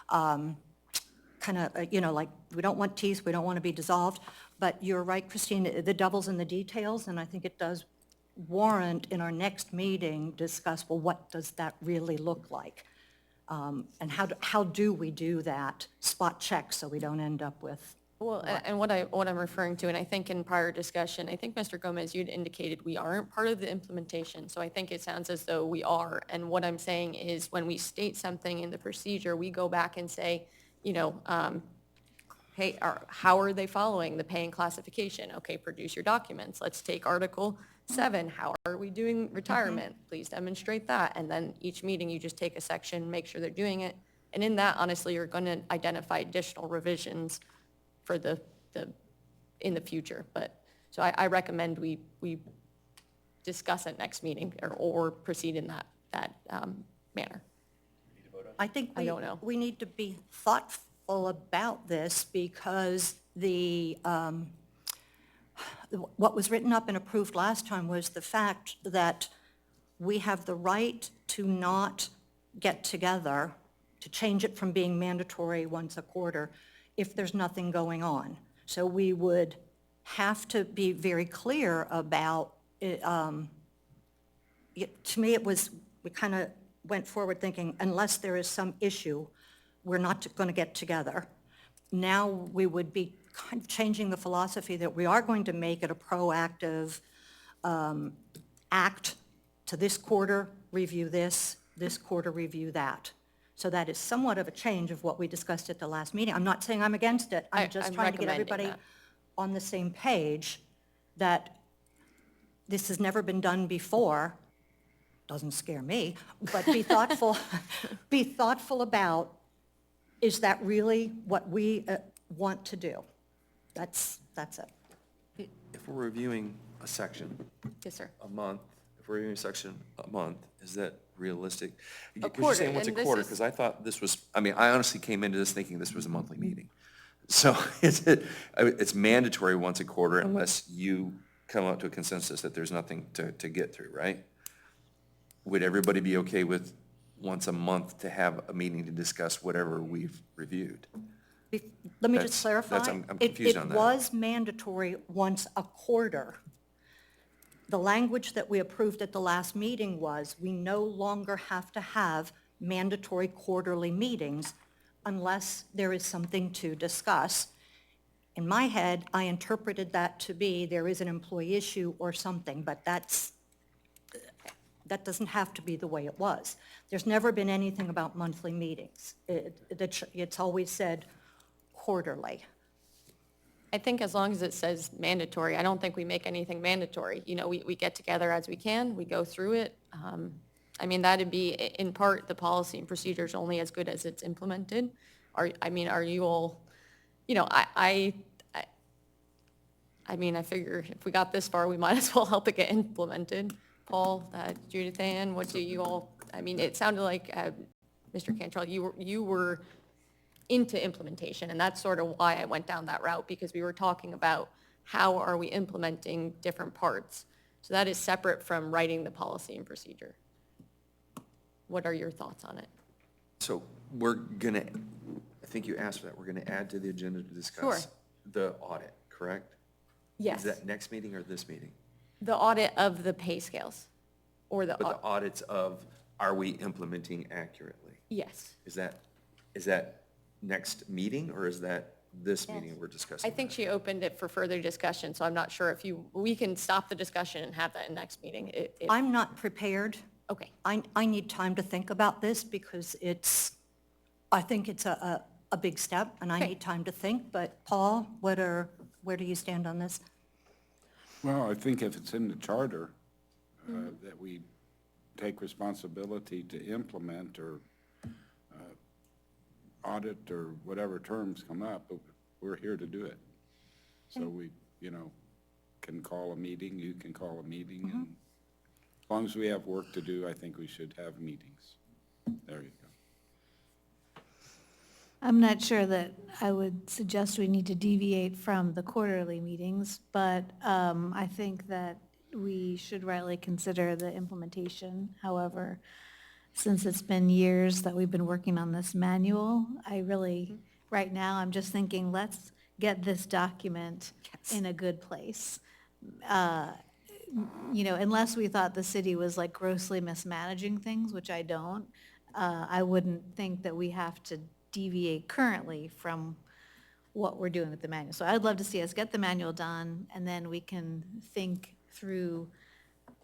kind of, you know, like, we don't want teeth, we don't want to be dissolved. But you're right, Christine, the devil's in the details, and I think it does warrant in our next meeting discuss, well, what does that really look like? And how do we do that spot check so we don't end up with? Well, and what I'm referring to, and I think in prior discussion, I think Mr. Gomez, you'd indicated we aren't part of the implementation, so I think it sounds as though we are. And what I'm saying is when we state something in the procedure, we go back and say, you know, hey, how are they following the pay and classification? Okay, produce your documents. Let's take Article 7. How are we doing retirement? Please demonstrate that. And then each meeting, you just take a section, make sure they're doing it. And in that, honestly, you're going to identify additional revisions for in the future. But, so I recommend we discuss it next meeting or proceed in that manner. I think I don't know. we need to be thoughtful about this because what was written up and approved last time was the fact that we have the right to not get together, to change it from being mandatory once a quarter if there's nothing going on. So we would have to be very clear about it. To me, we kind of went forward thinking, unless there is some issue, we're not going to get together. Now we would be kind of changing the philosophy that we are going to make it a proactive act to this quarter, review this quarter, review that. So that is somewhat of a change of what we discussed at the last meeting. I'm not saying I'm against it. I'm just I'm trying to get recommending everybody that. on the same page that this has never been done before. Doesn't scare me, but be thoughtful, be thoughtful about, is that really what we want to do? That's it. If we're reviewing a section Yes, sir. a month, if we're reviewing a section a month, is that realistic? A Because you're quarter, saying once a and this quarter, is- because I thought this was, I mean, I honestly came into this thinking this was a monthly meeting. So it's mandatory once a quarter unless you come up to a consensus that there's nothing to get through, right? Would everybody be okay with once a month to have a meeting to discuss whatever we've reviewed? Let me That's- just clarify. I'm confused on that. It was mandatory once a quarter. The language that we approved at the last meeting was, we no longer have to have mandatory quarterly meetings unless there is something to discuss. In my head, I interpreted that to be there is an employee issue or something, but that doesn't have to be the way it was. There's never been anything about monthly meetings. It's always said quarterly. I think as long as it says mandatory, I don't think we make anything mandatory. You know, we get together as we can, we go through it. I mean, that'd be, in part, the policy and procedures only as good as it's implemented. Are you all, you know, I mean, I figure if we got this far, we might as well help it get implemented. Paul, Judith Ann, what do you all, I mean, it sounded like, Mr. Cantrell, you were into implementation, and that's sort of why I went down that route, because we were talking about how are we implementing different parts. So that is separate from writing the policy and procedure. What are your thoughts on it? So we're gonna, I think you asked for that, we're gonna add to the agenda to discuss Sure. the audit, correct? Yes, Is that next meeting or this meeting? the audit of the pay scales, or the, But the audits of, are we implementing accurately? yes. Is that next meeting, or is that this meeting we're discussing? I think she opened it for further discussion, so I'm not sure if we can stop the discussion and have that in next meeting. I'm not prepared. Okay, I need time to think about this because I think it's a big step and I Okay. need time to think. But Paul, where do you stand on this? Well, I think if it's in the charter, that we take responsibility to implement or audit or whatever terms come up, but we're here to do it. So we, can call a meeting, you can call a meeting, and as long as we have work to do, I think we should have meetings. There you go. I'm not sure that I would suggest we need to deviate from the quarterly meetings, but I think that we should rightly consider the implementation. However, since it's been years that we've been working on this manual, I really, right now, I'm just thinking, let's get this document in a good place. Unless we thought the city was like grossly mismanaging things, which I don't, I wouldn't think that we have to deviate currently from what we're doing with the manual. So I'd love to see us get the manual done, and then we can think through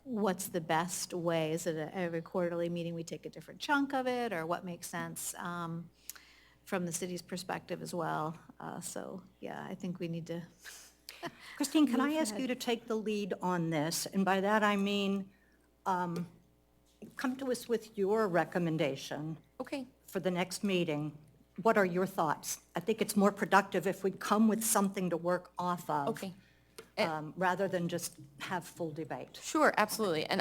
what's the best way. Is it every quarterly meeting we take a different chunk of it, or what makes sense from the city's perspective as well? So, yeah, I think we need to. Christine, can I ask you to take the lead on this? And by that I mean, come to us with your recommendation okay. for the next meeting. What are your thoughts? I think it's more productive if we come with something to work off of. Okay. Rather than just have full debate. Sure, absolutely. And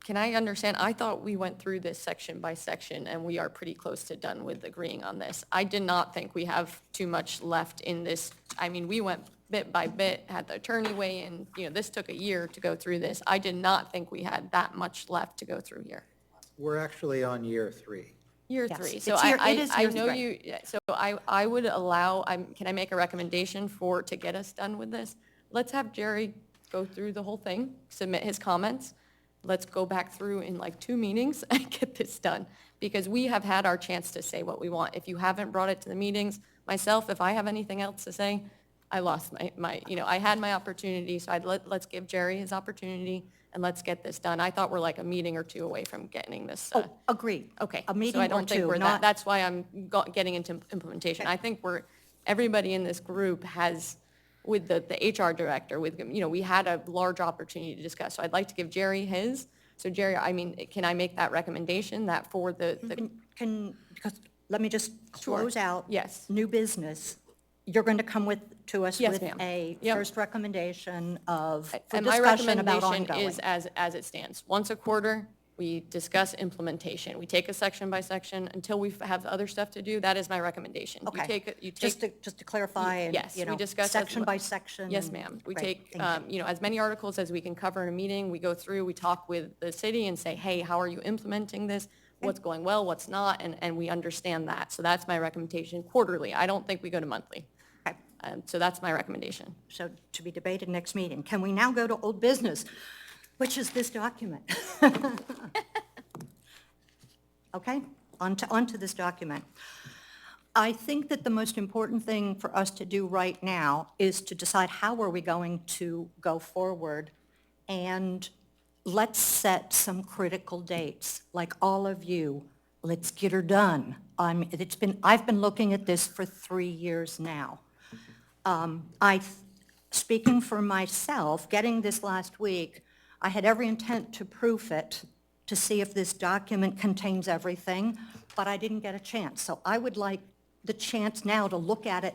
can I understand, I thought we went through this section by section, and we are pretty close to done with agreeing on this. I did not think we have too much left in this. We went bit by bit, had the attorney weigh in, this took a year to go through this. I did not think we had that much left to go through here. We're actually on year 3. Year Yes, 3. it's So it is I year know 3. you, so I would allow, can I make a recommendation to get us done with this? Let's have Jerry go through the whole thing, submit his comments. Let's go back through in like 2 meetings and get this done. Because we have had our chance to say what we want. If you haven't brought it to the meetings, myself, if I have anything else to say, I lost I had my opportunity, so let's give Jerry his opportunity and let's get this done. I thought we're like a meeting or 2 away from getting this. Oh, agreed. Okay. A meeting So I or don't think 2, we're not. that's why I'm getting into implementation. I think everybody in this group has, with the HR director, we had a large opportunity to discuss. So I'd like to give Jerry his. So Jerry, can I make that recommendation that for the Because let me just close out. Yes. New business. You're going to come to us Yes, with ma'am. a Yep. first recommendation for And my discussion about recommendation ongoing. is as it stands. Once a quarter, we discuss implementation. We take a section by section until we have other stuff to do. That is my recommendation. Okay. You take. Just to clarify and, Yes, we discuss as section well. by section. Yes, and- ma'am. We Great, take, thank you. as many articles as we can cover in a meeting. We go through, we talk with the city and say, hey, how are you implementing this? What's going well, what's not, and we understand that. So that's my recommendation quarterly. I don't think we go to monthly. Okay. So that's my recommendation. So to be debated next meeting. Can we now go to old business, which is this document? Okay, on to this document. I think that the most important thing for us to do right now is to decide how are we going to go forward, and let's set some critical dates, like all of you. Let's get her done. I've been looking at this for 3 years now. Speaking for myself, getting this last week, I had every intent to proof it, to see if this document contains everything, but I didn't get a chance. So I would like the chance now to look at it.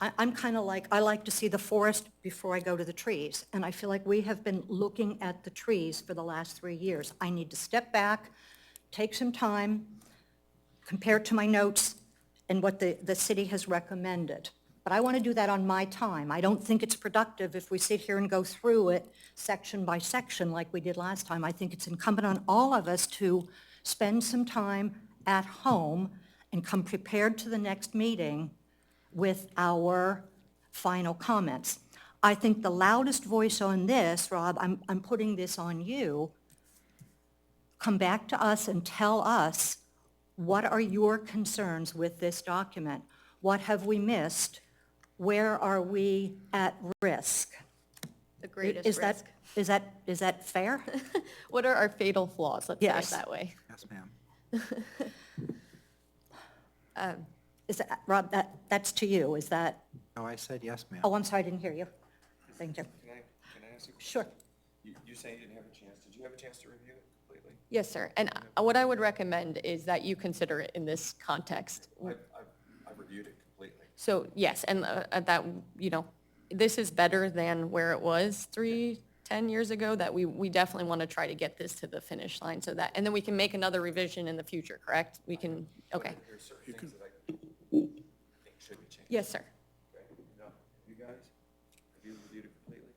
I'm kind of like, I like to see the forest before I go to the trees. And I feel like we have been looking at the trees for the last 3 years. I need to step back, take some time, compare it to my notes and what the city has recommended. but I want to do that on my time. I don't think it's productive if we sit here and go through it section by section like we did last time. I think it's incumbent on all of us to spend some time at home and come prepared to the next meeting with our final comments. I think the loudest voice on this, Rob, I'm putting this on you, come back to us and tell us, what are your concerns with this document? What have we missed? Where are we at risk? The greatest Is that, risk. is that fair? What are our fatal flaws? Let's say it Yes. that way. Yes, ma'am. Is that, Rob, that's to you, is that, Oh, I said yes, ma'am. oh, I'm sorry, I didn't hear you. Thank you. Can I ask you? Sure. You say you didn't have a chance. Did you have a chance to review it completely? Yes, sir. And what I would recommend is that you consider it in this context. I've reviewed it completely. So, yes, and that, this is better than where it was 10 years ago, that we definitely want to try to get this to the finish line so that, and then we can make another revision in the future, correct? We can, okay. There's certain things that I think should be changed. Yes, sir. Okay? No, you guys, have you reviewed it completely?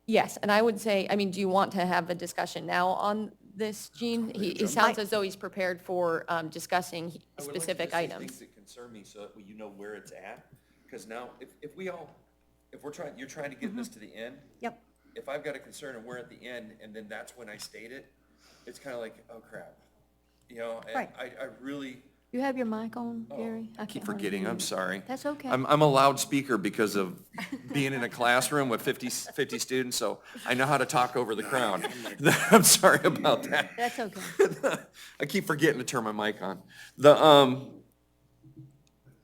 Yes, and I would say, I mean, do you want to have a discussion now on this, Gene? He sounds as though he's prepared for discussing I would like to specific just say items. Things that concern me so that you know where it's at. Because now, if we're trying, you're trying to get this to the end. Yep. If I've got a concern and we're at the end, and then that's when I state it, it's kind of like, oh crap. You know, and Right. I really, You have your mic on, Gary? I keep can't hardly forgetting, hear I'm you. sorry. That's okay. I'm a loudspeaker because of being in a classroom with 50 students, so I know how to talk over the crowd. I'm sorry about that. That's okay. I keep forgetting to turn my mic on.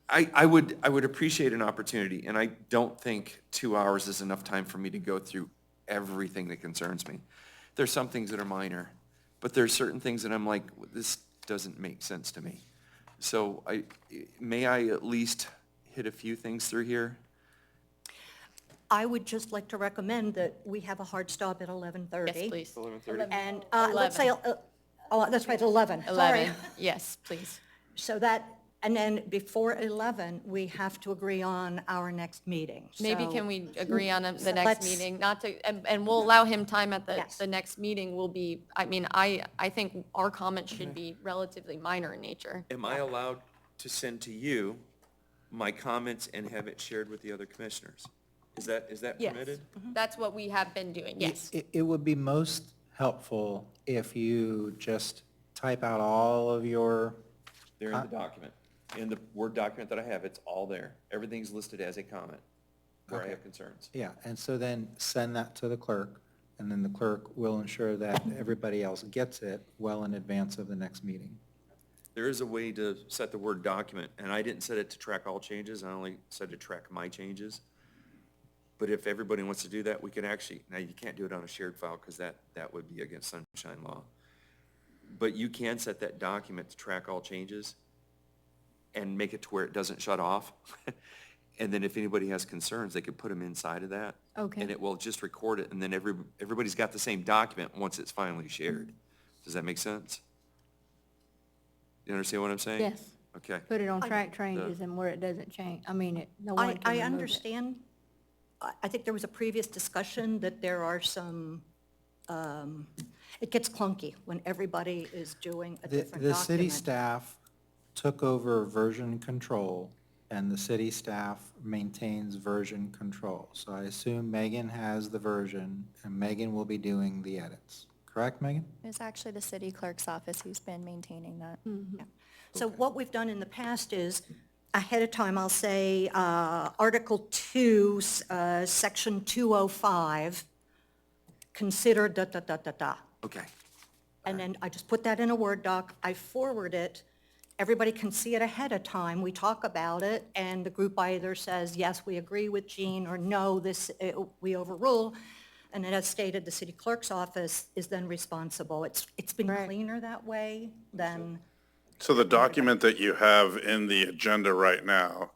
I would appreciate an opportunity, and I don't think 2 hours is enough time for me to go through everything that concerns me. There's some things that are minor, but there's certain things that I'm like, this doesn't make sense to me. So may I at least hit a few things through here? I would just like to recommend that we have a hard stop at 11:30. Yes, please. 11:30? And let's say, that's right, 11, sorry. 11, yes, please. So that, and then before 11, we have to agree on our next meeting. Maybe So- can we agree on the So next let's- meeting, not to, and we'll allow him time at Yes. the next meeting will be, I mean, I think our comments should be relatively minor in nature. Am I allowed to send to you my comments and have it shared with the other commissioners? Is that Yes, permitted? that's what we have been doing, yes. It would be most helpful if you just type out all of your, They're in the document. In the Word document that I have, it's all there. Everything's listed as a comment where I Okay. have concerns. yeah, and so then send that to the clerk, and then the clerk will ensure that everybody else gets it well in advance of the next meeting. There is a way to set the Word document, and I didn't set it to track all changes. I only set it to track my changes. But if everybody wants to do that, we can actually, now you can't do it on a shared file because that would be against sunshine law. But you can set that document to track all changes and make it to where it doesn't shut off. And then if anybody has concerns, they could put them inside of that. Okay. And it will just record it, and then everybody's got the same document once it's finally shared. Does that make sense? You understand what I'm saying? Yes. Okay. Put it on track changes and where it doesn't change. I mean, no I one can remove it. understand. I think there was a previous discussion that there are some, it gets clunky when everybody is doing a different The city document. staff took over version control, and the city staff maintains version control. So I assume Megan has the version, and Megan will be doing the edits. Correct, Megan? It's actually the city clerk's office who's been maintaining that. Yeah. So what we've done in the past is, ahead of time, I'll say, Article 2, Section 205, consider da-da-da-da-da. Okay. And then I just put that in a Word doc, I forward it, everybody can see it ahead of time, we talk about it, and the group either says, yes, we agree with Jean, or no, we overrule. And then as stated, the city clerk's office is then responsible. It's been Right. cleaner that way than, So the document that you have in the agenda right now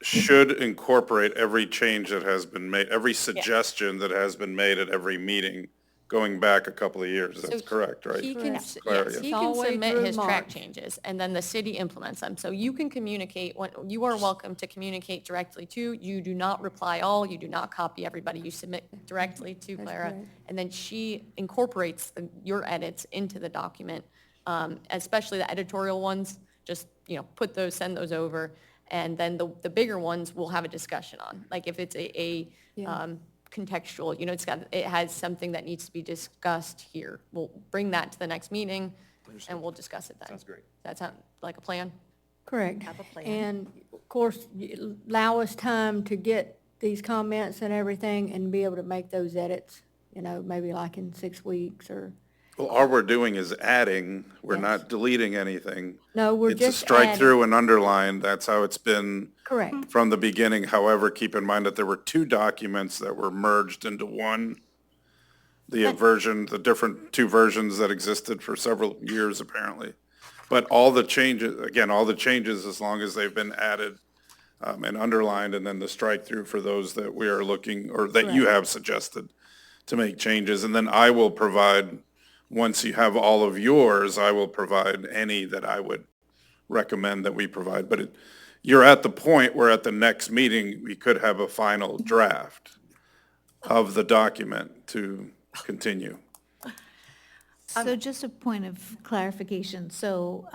should incorporate every change that has been made, every suggestion that has been made at every meeting going back a couple of years. So That's correct, right? He can, Correct. Clarity. yes, he All can the way submit through his track March. changes, and then the city implements them. So you can communicate, you are welcome to communicate directly to, you do not reply all, you do not copy everybody, you submit directly to That's Clara. correct. And then she incorporates your edits into the document, especially the editorial ones, just, put those, send those over. And then the bigger ones we'll have a discussion on. Like if it's a contextual, it has something that needs to be discussed here. We'll bring that to the next meeting and we'll discuss it then. Sounds great. Does that sound like a plan? Correct. Have a plan. And of course, allow us time to get these comments and everything and be able to make those edits, maybe like in 6 weeks or, Well, all we're doing is adding, we're Yes. not deleting anything. no, we're It's a just strike adding. through and underline, that's how it's been Correct. from the beginning. However, keep in mind that there were 2 documents that were merged into one. The version, the different 2 versions that existed for several years apparently. But all the changes, again, all the changes, as long as they've been added and underlined, and then the strike through for those that we are looking, or that you have suggested to make changes. And then I will provide, once you have all of yours, I will provide any that I would recommend that we provide. But you're at the point where at the next meeting, we could have a final draft of the document to continue. So just a point of clarification. So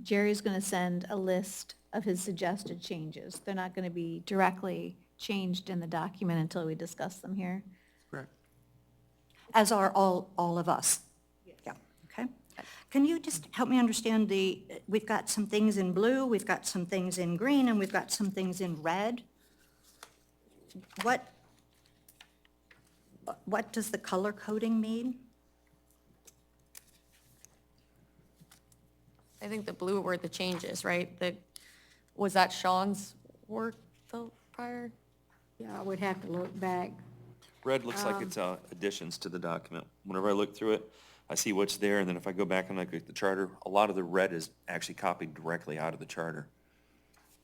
Jerry's going to send a list of his suggested changes. They're not going to be directly changed in the document until we discuss them here. Correct. As are all of us. Yeah, okay. Can you just help me understand we've got some things in blue, we've got some things in green, and we've got some things in red? What does the color coding mean? I think the blue were the changes, right? Was that Sean's work the prior? Yeah, I would have to look back. Red looks like it's additions to the document. Whenever I look through it, I see what's there, and then if I go back and look at the charter, a lot of the red is actually copied directly out of the charter.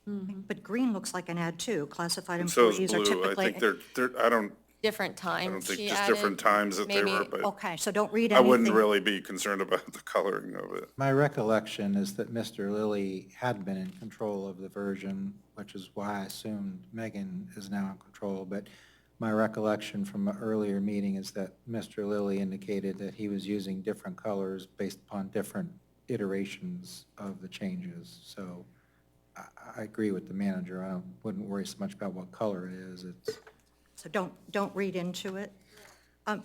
But green looks like an add too. Classified And so is employees are blue. I typically. think they're, I don't Different times. think She just added different times that they maybe- were, but Okay, so don't read I anything. wouldn't really be concerned about the coloring of it. My recollection is that Mr. Lilly had been in control of the version, which is why I assumed Megan is now in control. But my recollection from an earlier meeting is that Mr. Lilly indicated that he was using different colors based upon different iterations of the changes. So I agree with the manager. Wouldn't worry so much about what color it is. It's, So don't read into it.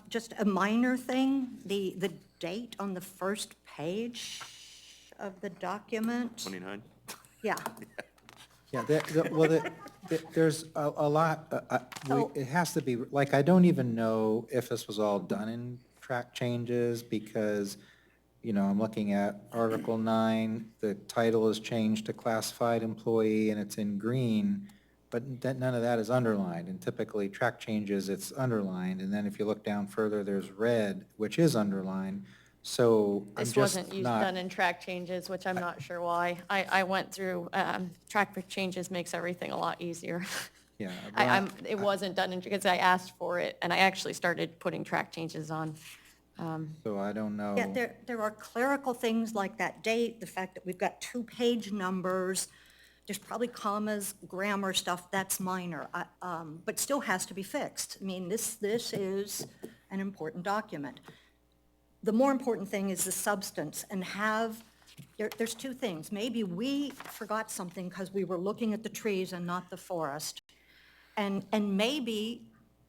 Just a minor thing, the date on the first page of the document. 29? Yeah, yeah, there's a lot, it has to be, like, I don't even know if this was all done in track changes, because, I'm looking at Article 9, the title is changed to classified employee, and it's in green, but none of that is underlined, and typically track changes, it's underlined, and then if you look down further, there's red, which is underlined, so I'm This just wasn't not. done in track changes, which I'm not sure why. I went through, track changes makes everything a lot easier. Yeah, It wasn't done in, because I asked for it, and I actually started putting track changes on. So I don't know. yeah, there are clerical things like that date, the fact that we've got 2-page numbers, there's probably commas, grammar stuff, that's minor, but still has to be fixed. I mean, this is an important document. The more important thing is the substance, and there's 2 things. Maybe we forgot something because we were looking at the trees and not the forest. And maybe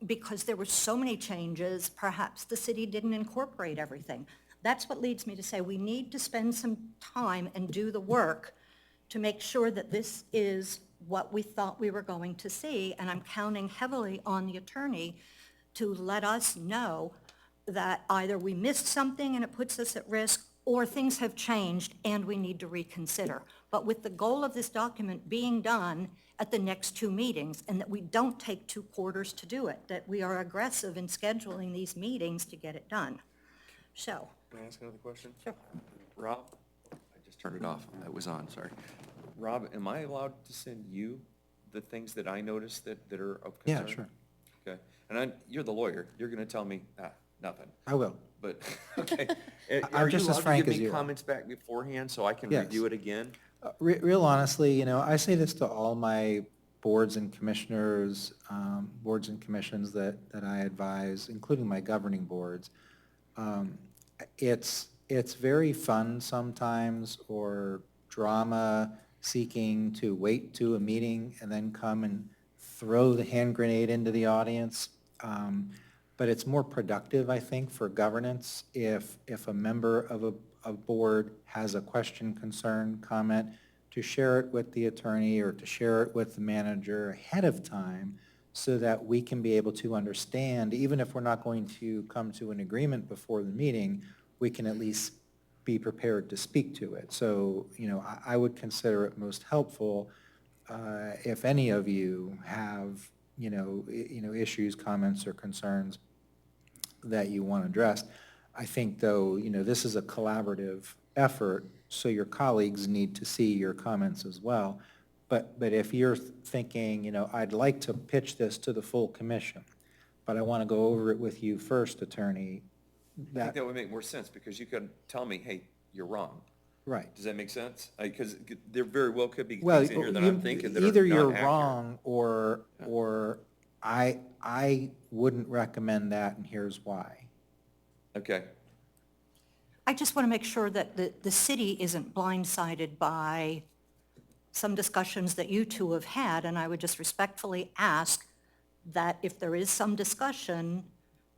because there were so many changes, perhaps the city didn't incorporate everything. That's what leads me to say we need to spend some time and do the work to make sure that this is what we thought we were going to see. And I'm counting heavily on the attorney to let us know that either we missed something and it puts us at risk, or things have changed and we need to reconsider. But with the goal of this document being done at the next 2 meetings, and that we don't take 2 quarters to do it, that we are aggressive in scheduling these meetings to get it done. So, Can I ask another question? Sure. Rob, I just turned it off. It was on, sorry. Rob, am I allowed to send you the things that I noticed that are of concern? Yeah, sure. Okay. And you're the lawyer. You're going to tell me, nothing. I will. But, okay. I'm Are you just as allowed to frank give as me you are. comments back beforehand so I can Yes. review it again? Real honestly, I say this to all my boards and commissioners, boards and commissions that I advise, including my governing boards. It's very fun sometimes, or drama seeking to wait to a meeting and then come and throw the hand grenade into the audience. But it's more productive, I think, for governance if a member of a board has a question, concern, comment, to share it with the attorney or to share it with the manager ahead of time so that we can be able to understand, even if we're not going to come to an agreement before the meeting, we can at least be prepared to speak to it. So, I would consider it most helpful if any of you have, issues, comments, or concerns that you want addressed. I think, though, this is a collaborative effort, so your colleagues need to see your comments as well. But if you're thinking, I'd like to pitch this to the full commission, but I want to go over it with you first, attorney, I think that, that would make more sense, because you could tell me, hey, you're wrong. right. Does that make sense? Because there very well could be Well, things in here that I'm thinking that are either not you're accurate. wrong or I wouldn't recommend that, and here's why. Okay. I just want to make sure that the city isn't blindsided by some discussions that you two have had, and I would just respectfully ask that if there is some discussion,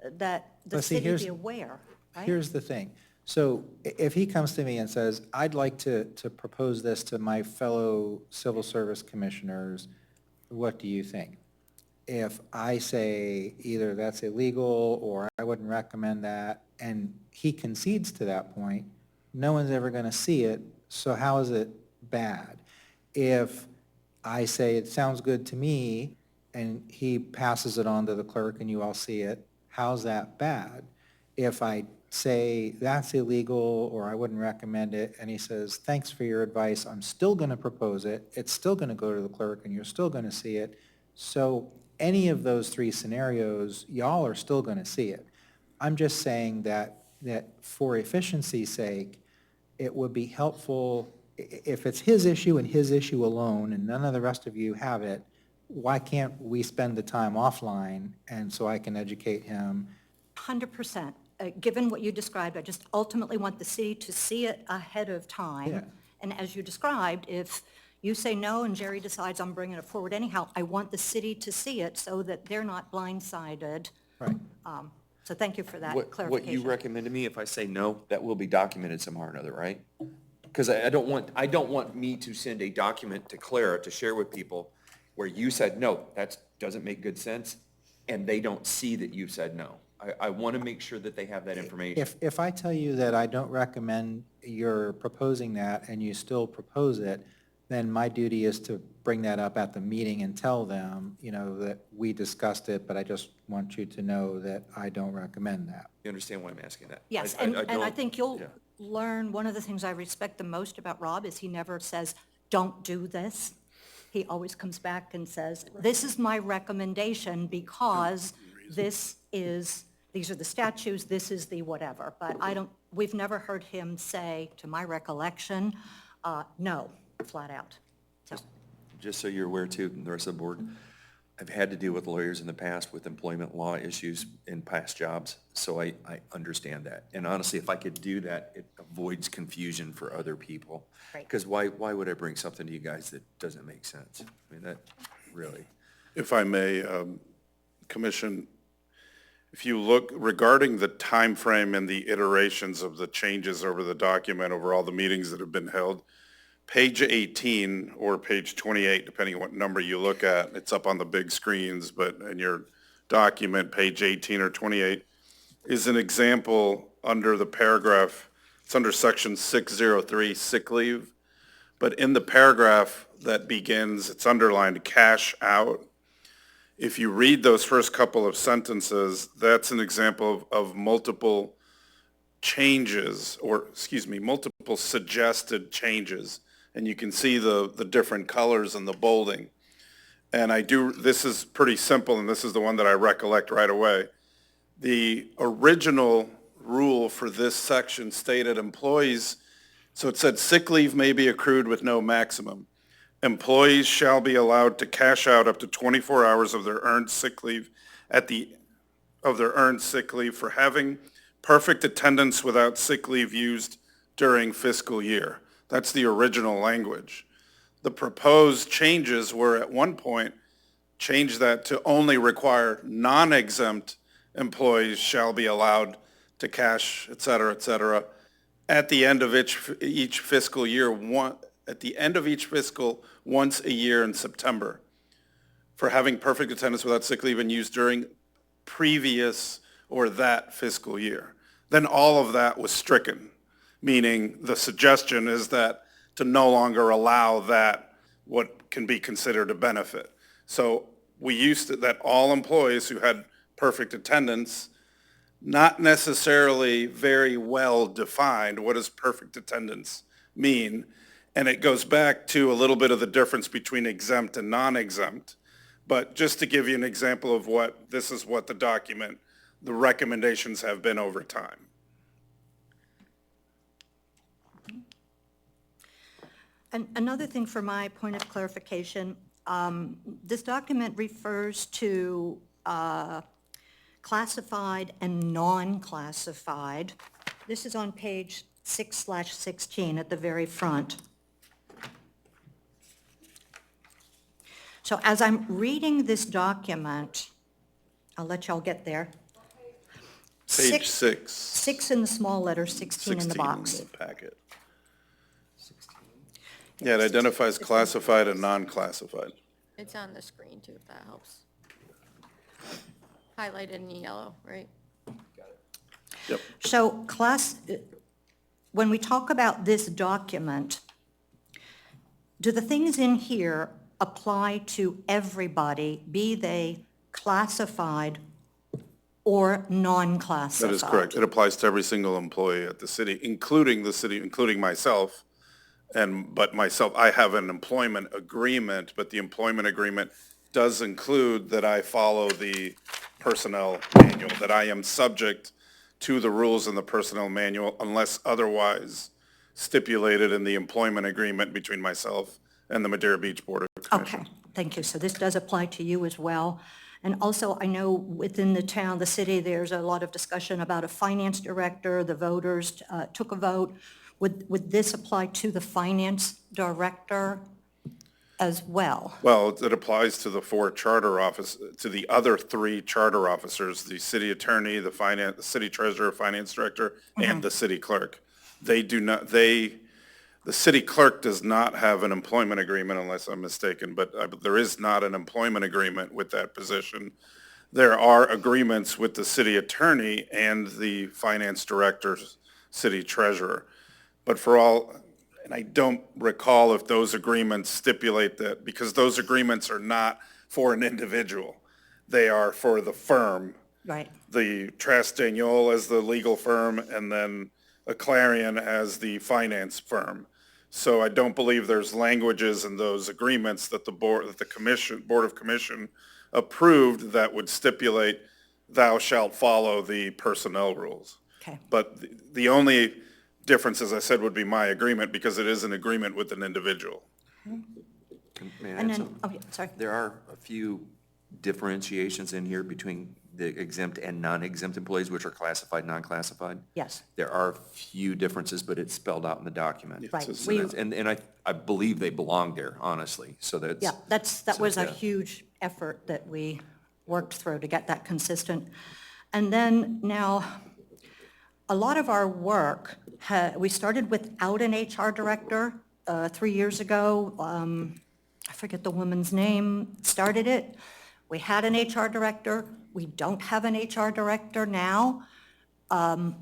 that the Well, see, city here's- be aware, right? Here's the thing. So if he comes to me and says, I'd like to propose this to my fellow civil service commissioners, what do you think? If I say either that's illegal or I wouldn't recommend that, and he concedes to that point, no one's ever going to see it, so how is it bad? If I say it sounds good to me, and he passes it on to the clerk and you all see it, how's that bad? If I say that's illegal or I wouldn't recommend it, and he says, thanks for your advice, I'm still going to propose it, it's still going to go to the clerk and you're still going to see it, so any of those three scenarios, y'all are still going to see it. I'm just saying that for efficiency's sake, it would be helpful, if it's his issue and his issue alone, and none of the rest of you have it, why can't we spend the time offline, and so I can educate him? 100%. Given what you described, I just ultimately want the city to see it ahead of Yeah. time. And as you described, if you say no and Jerry decides I'm bringing it forward anyhow, I want the city to see it so that they're not blindsided. Right. So thank you for that What you clarification. recommend to me, if I say no, that will be documented somehow or another, right? Because I don't want me to send a document to Clara to share with people where you said, no, that doesn't make good sense, and they don't see that you said no. I want to make sure that they have that information. If I tell you that I don't recommend you're proposing that and you still propose it, then my duty is to bring that up at the meeting and tell them, that we discussed it, but I just want you to know that I don't recommend that. You understand why I'm asking that? Yes, and I don't- think you'll yeah. learn, one of the things I respect the most about Rob is he never says, don't do this. He always comes back and says, this is my recommendation because these are the statutes, this is the whatever. But we've never heard him say, to my recollection, no, flat out. So, Just so you're aware too, and the rest of the board, I've had to deal with lawyers in the past with employment law issues in past jobs, so I understand that. And honestly, if I could do that, it avoids confusion for other people. Right. Because why would I bring something to you guys that doesn't make sense? I mean, that, really. If I may, Commission, if you look regarding the time frame and the iterations of the changes over the document, over all the meetings that have been held, page 18 or page 28, depending on what number you look at, it's up on the big screens, but in your document, page 18 or 28, is an example under the paragraph, it's under section 603, sick leave, but in the paragraph that begins, it's underlined cash out. If you read those first couple of sentences, that's an example of multiple changes, or, multiple suggested changes. And you can see the different colors and the bolding. And this is pretty simple, and this is the one that I recollect right away. The original rule for this section stated employees, so it said sick leave may be accrued with no maximum. Employees shall be allowed to cash out up to 24 hours of their earned sick leave for having perfect attendance without sick leave used during fiscal year. That's the original language. The proposed changes were at one point change that to only require non-exempt employees shall be allowed to cash, et cetera, at the end of each fiscal year, at the end of each fiscal once a year in September for having perfect attendance without sick leave and used during previous or that fiscal year. Then all of that was stricken, meaning the suggestion is that to no longer allow that what can be considered a benefit. So we used to, that all employees who had perfect attendance, not necessarily very well defined, what does perfect attendance mean? And it goes back to a little bit of the difference between exempt and non-exempt. But just to give you an example of this is what the document, the recommendations have been over time. And another thing for my point of clarification, this document refers to classified and non-classified. This is on page 6/16 at the very front. So as I'm reading this document, I'll let y'all get there. Page 6. 6 in the small letters, 16 in the box. 16 in the packet. Yeah, it identifies classified and non-classified. It's on the screen too, if that helps. Highlighted in yellow, right? Yep. So when we talk about this document, do the things in here apply to everybody, be they classified or non-classified? That is correct. It applies to every single employee at the city, including myself. But myself, I have an employment agreement, but the employment agreement does include that I follow the personnel manual, that I am subject to the rules in the personnel manual unless otherwise stipulated in the employment agreement between myself and the Madeira Beach Board of Commissioners. Okay, thank you. So this does apply to you as well. And also, I know within the town, the city, there's a lot of discussion about a finance director. The voters took a vote. Would this apply to the finance director as well? Well, it applies to the to the other 3 charter officers, the city attorney, the city treasurer, finance director, and the city clerk. The city clerk does not have an employment agreement unless I'm mistaken, but there is not an employment agreement with that position. There are agreements with the city attorney and the finance director, city treasurer. But and I don't recall if those agreements stipulate that, because those agreements are not for an individual. They are for the firm. Right. The Trask Daniel as the legal firm, and then a Clarion as the finance firm. So I don't believe there's languages in those agreements that the Board of Commission approved that would stipulate thou shalt follow the personnel rules. Okay. But the only difference, as I said, would be my agreement, because it is an agreement with an individual. May I And add then, something? oh, yeah, sorry. There are a few differentiations in here between the exempt and non-exempt employees, which are classified, non-classified. Yes. There are a few differences, but it's spelled out in the document. Right. So that's- And I believe they belong there, honestly, so that's. Yeah, that was a yeah. huge effort that we worked through to get that consistent. And then now, a lot of our work, we started without an HR director 3 years ago. I forget the woman's name, started it. We had an HR director. We don't have an HR director now. To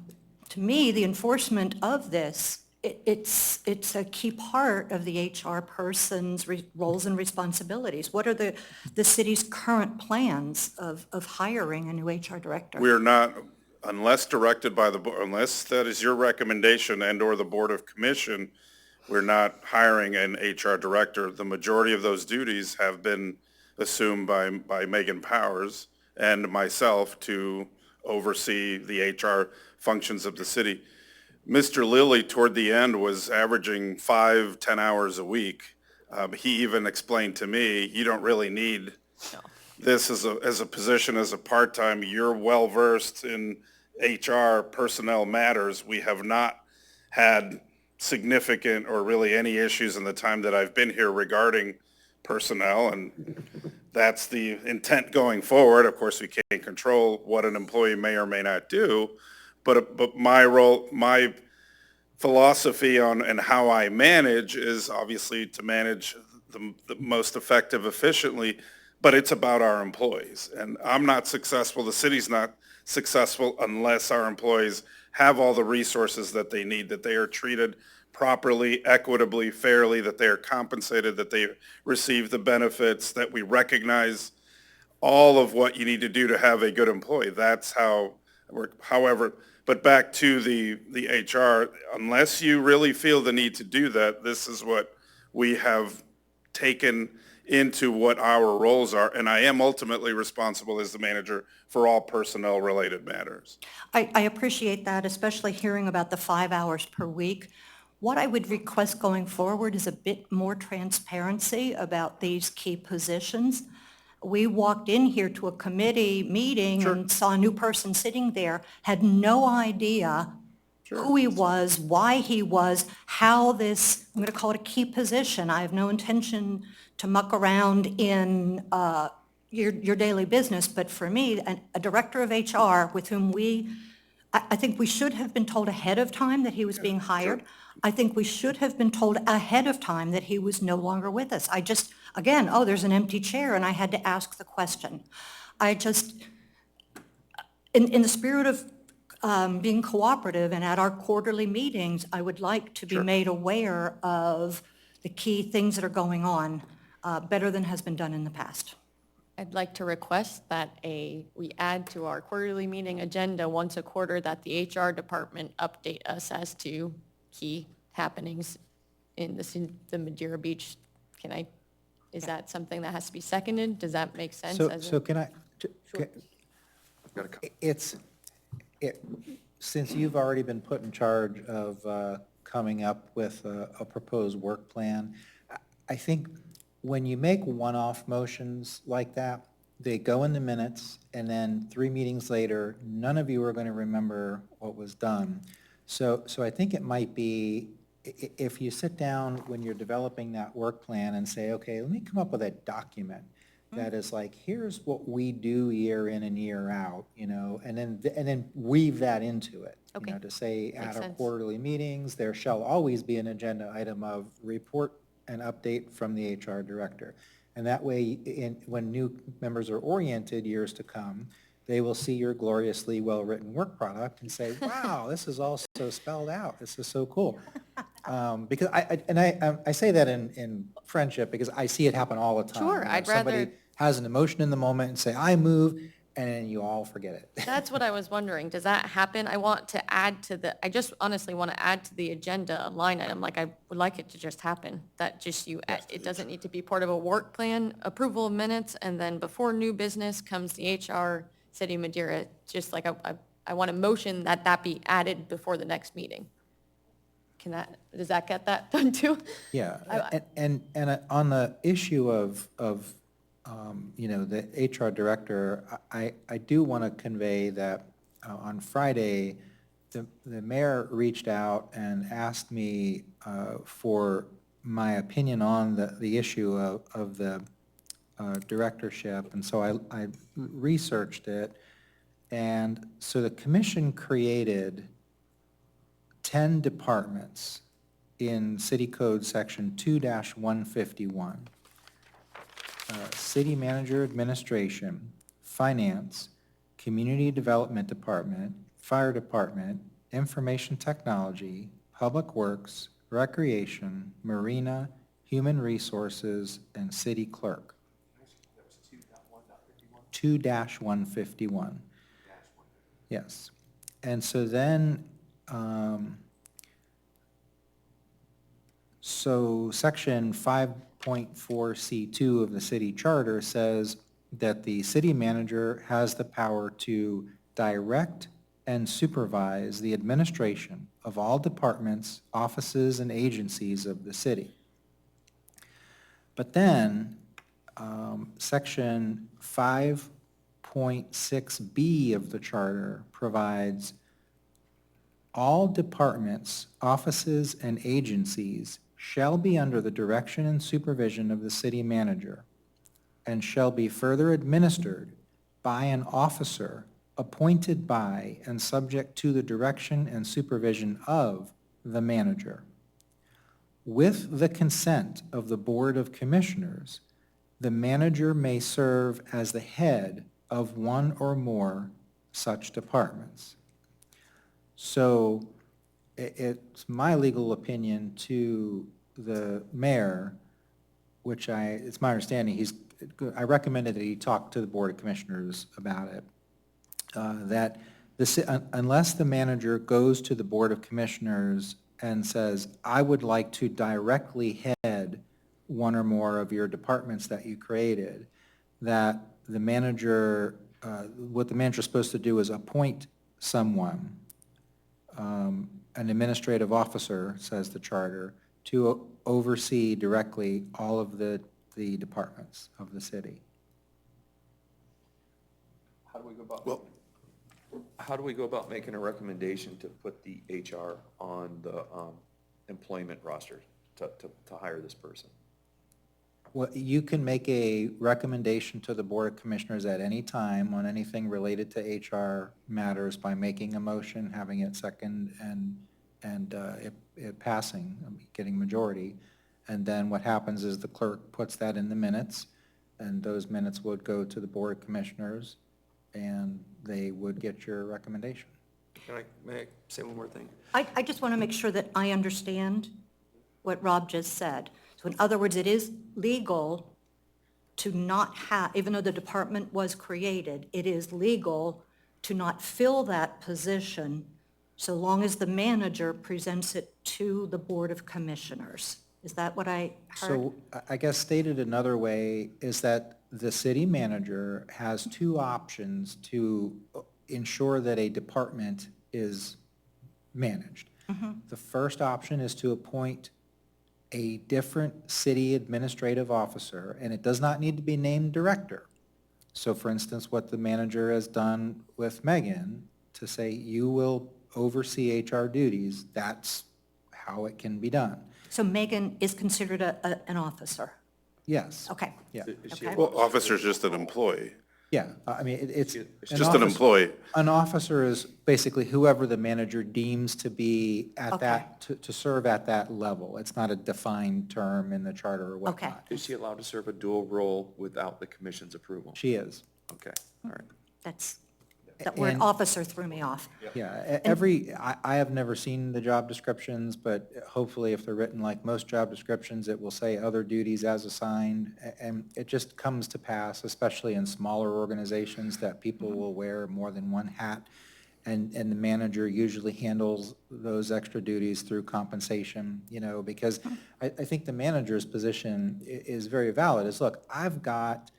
me, the enforcement of this, it's a key part of the HR person's roles and responsibilities. What are the city's current plans of hiring a new HR director? We are not, unless directed by unless that is your recommendation and/or the Board of Commission, we're not hiring an HR director. The majority of those duties have been assumed by Megan Powers and myself to oversee the HR functions of the city. Mr. Lilly, toward the end, was averaging 5-10 hours a week. He even explained to me, you don't really need this as a position, as a part-time. You're well-versed in HR personnel matters. We have not had significant or really any issues in the time that I've been here regarding personnel, and that's the intent going forward. Of course, we can't control what an employee may or may not do, but my role, my philosophy on and how I manage is obviously to manage the most effective, efficiently, but it's about our employees. And I'm not successful, the city's not successful unless our employees have all the resources that they need, that they are treated properly, equitably, fairly, that they are compensated, that they receive the benefits, that we recognize all of what you need to do to have a good employee. That's how, however, but back to the HR, unless you really feel the need to do that, this is what we have taken into what our roles are, and I am ultimately responsible as the manager for all personnel-related matters. I appreciate that, especially hearing about the 5 hours per week. What I would request going forward is a bit more transparency about these key positions. We walked in here to a committee meeting and saw a new person sitting there, had no idea who he was, why he was, how this, I'm going to call it a key position. I have no intention to muck around in your daily business, but for me, a director of HR with whom I think we should have been told ahead of time that he was being hired. I think we should have been told ahead of time that he was no longer with us. I just, again, oh, there's an empty chair, and I had to ask the question. I just, in the spirit of being cooperative and at our quarterly meetings, I would like to be made aware of the key things that are going on better than has been done in the past. I'd like to request that we add to our quarterly meeting agenda once a quarter that the HR department update us as to key happenings in the Madeira Beach. Is that something that has to be seconded? Does that make sense? So can I, since you've already been put in charge of coming up with a proposed work plan, I think when you make one-off motions like that, they go in the minutes, and then 3 meetings later, none of you are going to remember what was done. So I think it might be, if you sit down when you're developing that work plan and say, okay, let me come up with a document that is like, here's what we do year in and year out, and then weave that into it. Okay. To say Makes at our sense. quarterly meetings, there shall always be an agenda item of report and update from the HR director. And that way, when new members are oriented years to come, they will see your gloriously well-written work product and say, wow, this is all so spelled out. This is so cool. Because I say that in friendship because I see it happen all the time. Sure, I'd rather- Somebody has an emotion in the moment and say, I move, and then you all forget it. That's what I was wondering. Does that happen? I want to add to I just honestly want to add to the agenda a line item, like I would like it to just happen. That just it doesn't need to be part of a work plan, approval of minutes, and then before new business comes the HR City of Madeira. Just like I want a motion that be added before the next meeting. Does that get that done too? Yeah, and on the issue of the HR director, I do want to convey that on Friday, the mayor reached out and asked me for my opinion on the issue of the directorship, and so I researched it, and so the commission created 10 departments in City Code Section 2-151. City Manager Administration, Finance, Community Development Department, Fire Department, Information Technology, Public Works, Recreation, Marina, Human Resources, and City Clerk. 2-151. Yes. And so then, so Section 5.4C2 of the city charter says that the city manager has the power to direct and supervise the administration of all departments, offices, and agencies of the city. But then, Section 5.6B of the charter provides all departments, offices, and agencies shall be under the direction and supervision of the city manager and shall be further administered by an officer appointed by and subject to the direction and supervision of the manager. With the consent of the Board of Commissioners, the manager may serve as the head of one or more such departments. So it's my legal opinion to the mayor, which it's my understanding, I recommended that he talk to the Board of Commissioners about it, that unless the manager goes to the Board of Commissioners and says, I would like to directly head one or more of your departments that you created, that the manager, what the manager is supposed to do is appoint someone, an administrative officer, says the charter, to oversee directly all of the departments of the city. How do we go about? Well- How do we go about making a recommendation to put the HR on the employment roster to hire this person? Well, you can make a recommendation to the Board of Commissioners at any time on anything related to HR matters by making a motion, having it second, and it passing, getting majority. And then what happens is the clerk puts that in the minutes, and those minutes would go to the Board of Commissioners, and they would get your recommendation. May I say one more thing? I just want to make sure that I understand what Rob just said. So in other words, it is legal to not have, even though the department was created, it is legal to not fill that position so long as the manager presents it to the Board of Commissioners. Is that what I heard? So I guess stated another way is that the city manager has two options to ensure that a department is managed. The first option is to appoint a different city administrative officer, and it does not need to be named director. So for instance, what the manager has done with Megan, to say you will oversee HR duties, that's how it can be done. So Megan is considered an officer? Yes. Okay. Yeah. Is she Okay. Well, officer's just an employee. Yeah, I mean, it's. It's just an employee. An officer is basically whoever the manager deems to be at Okay. that, to serve at that level. It's not a defined term in the charter or Okay. whatnot. Is she allowed to serve a dual role without the commission's approval? She is. Okay, all right. That word And- officer threw me off. Yeah, I have never seen the job descriptions, but hopefully if they're written like most job descriptions, it will say other duties as assigned. And it just comes to pass, especially in smaller organizations, that people will wear more than one hat. And the manager usually handles those extra duties through compensation, because I think the manager's position is very valid, is, look, I've got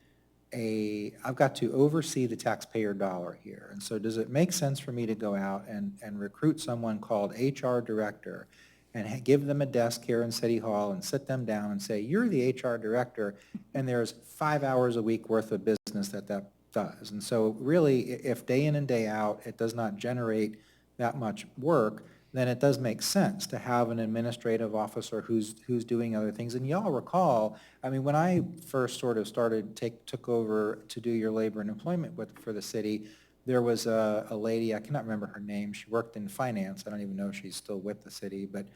to oversee the taxpayer dollar here. And so does it make sense for me to go out and recruit someone called HR director and give them a desk here in City Hall and sit them down and say, you're the HR director, and there's 5 hours a week worth of business that does. And so really, if day in and day out, it does not generate that much work, then it does make sense to have an administrative officer who's doing other things. And y'all recall, I mean, when I first sort of took over to do your labor and employment for the city, there was a lady, I cannot remember her name, she worked in finance, I don't even know if she's still with the city, but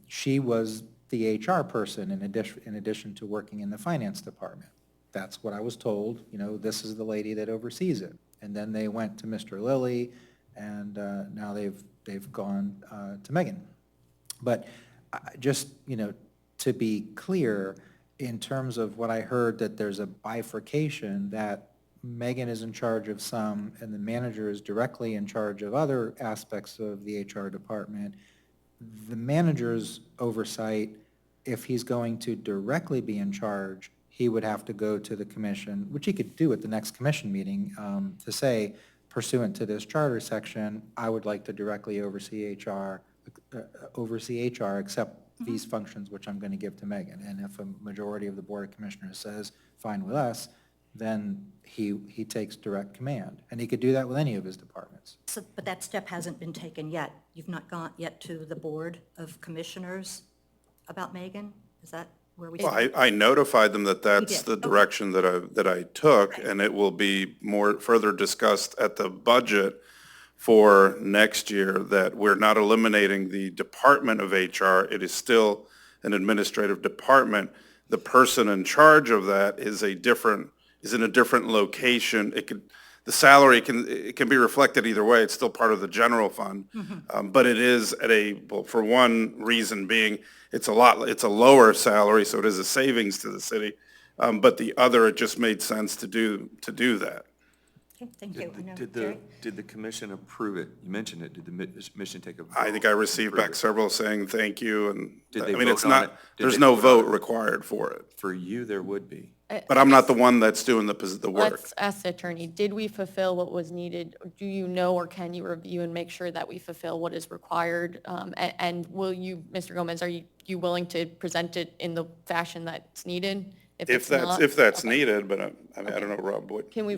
she was the HR person in addition to working in the finance department. That's what I was told, this is the lady that oversees it. And then they went to Mr. Lilly, and now they've gone to Megan. But just, to be clear, in terms of what I heard, that there's a bifurcation, that Megan is in charge of some and the manager is directly in charge of other aspects of the HR department, the manager's oversight, if he's going to directly be in charge, he would have to go to the commission, which he could do at the next commission meeting, to say, pursuant to this charter section, I would like to directly oversee HR, except these functions, which I'm going to give to Megan. And if a majority of the Board of Commissioners says, fine with us, then he takes direct command. And he could do that with any of his departments. So, but that step hasn't been taken yet. You've not gone yet to the Board of Commissioners about Megan? Is that where we? Well, I notified them that that's did, the okay. direction that I took, and it will be more further discussed at the budget for next year, that we're not eliminating the Department of HR. It is still an administrative department. The person in charge of that is in a different location. The salary can be reflected either way. It's still part of the general fund. But it is well, for one reason being, it's a lower salary, so it is a savings to the city. But the other, it just made sense to do that. Okay, thank you. I know, Did Jerry? the commission approve it? You mentioned it. Did the commission take a vote? I think I received to approve back it? several saying thank you, and, Did I they mean, it's vote on not, it? Did there's they no vote on vote it? required for it. For you, there would be. But I'm not the one that's doing the work. Let's ask the attorney, did we fulfill what was needed? Do you know, or can you review and make sure that we fulfill what is required? And will you, Mr. Gomez, are you willing to present it in the fashion that's needed? If not? that's Okay. needed, but I mean, I don't know, Rob, what? Can we,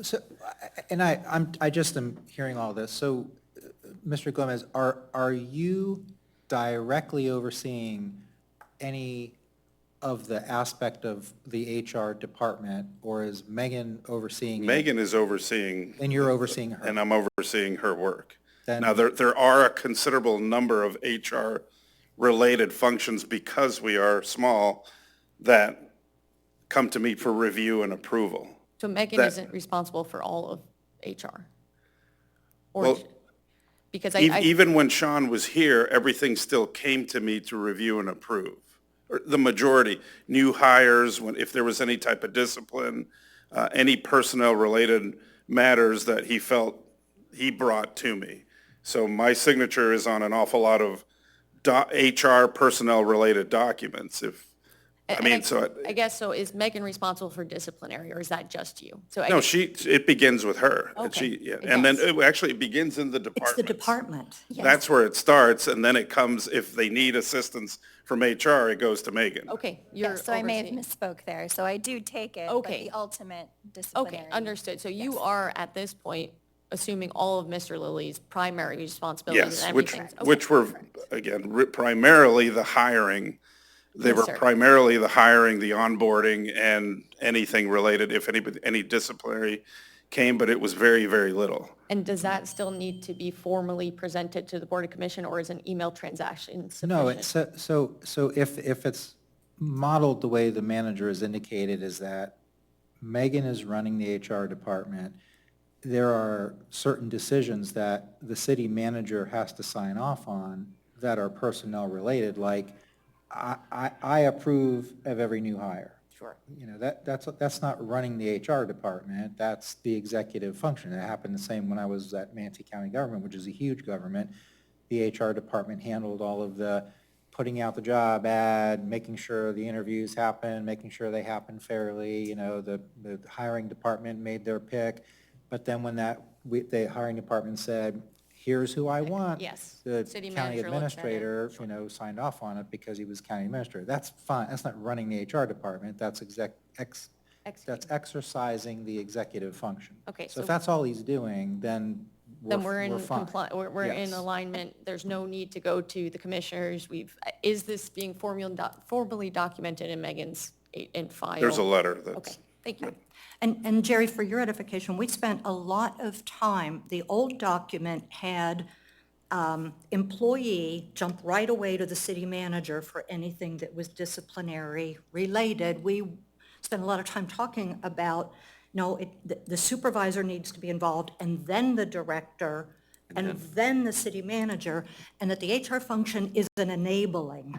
So, and I just am hearing all this. So, Mr. Gomez, are you directly overseeing any of the aspect of the HR department, or is Megan overseeing it? Megan is overseeing. And you're overseeing her? And I'm overseeing her work. Then- Now, there are a considerable number of HR-related functions, because we are small, that come to me for review and approval. so Megan That- isn't responsible for all of HR? Well, Because Even when Sean was here, everything still came to me to review and approve. Or the majority, new hires, if there was any type of discipline, any personnel-related matters that he felt he brought to me. So my signature is on an awful lot of HR personnel-related documents, I guess, so is Megan responsible for disciplinary, or is that just you? So I No, guess- it begins with her. And Okay. yeah, It and then does. it actually begins in the It's the department. department. That's where it starts, and then it comes, if they need assistance from HR, it goes to Megan. Okay, you're Yeah, so I may have overseeing. misspoke there. So I do take it, but Okay. the ultimate disciplinary. Okay, understood. So you are, at this point, assuming all of Mr. Lilly's primary responsibilities Yes, and which, everything. Okay. which were, again, primarily the hiring. They Yes, were sir. primarily the hiring, the onboarding, and anything related, if any disciplinary came, but it was very, very little. And does that still need to be formally presented to the Board of Commission, or is an email transaction sufficient? No, so if it's modeled the way the manager has indicated, is that Megan is running the HR department. There are certain decisions that the city manager has to sign off on that are personnel related, like I approve of every new hire. Sure. You know, that's not running the HR department, that's the executive function. It happened the same when I was at Manatee County government, which is a huge government. The HR department handled all of the putting out the job ad, making sure the interviews happen, making sure they happen fairly, you know, the hiring department made their pick. But then when the hiring department said, here's who I want. Yes. The City county manager looks at it. administrator, you know, signed off on it because he was county administrator. That's fine. That's not running the HR department. That's that's Executive. exercising the executive function. Okay, So if so- that's all he's doing, then Then we're in fine. we're in Yes. alignment. There's no need to go to the commissioners. Is this being formally documented in Megan's file? There's a letter Okay, that's, thank you. And Jerry, for your edification, we spent a lot of time, the old document had employee jump right away to the city manager for anything that was disciplinary related. We spent a lot of time talking about, no, the supervisor needs to be involved, and then the director, and then the city manager, and that the HR function is an enabling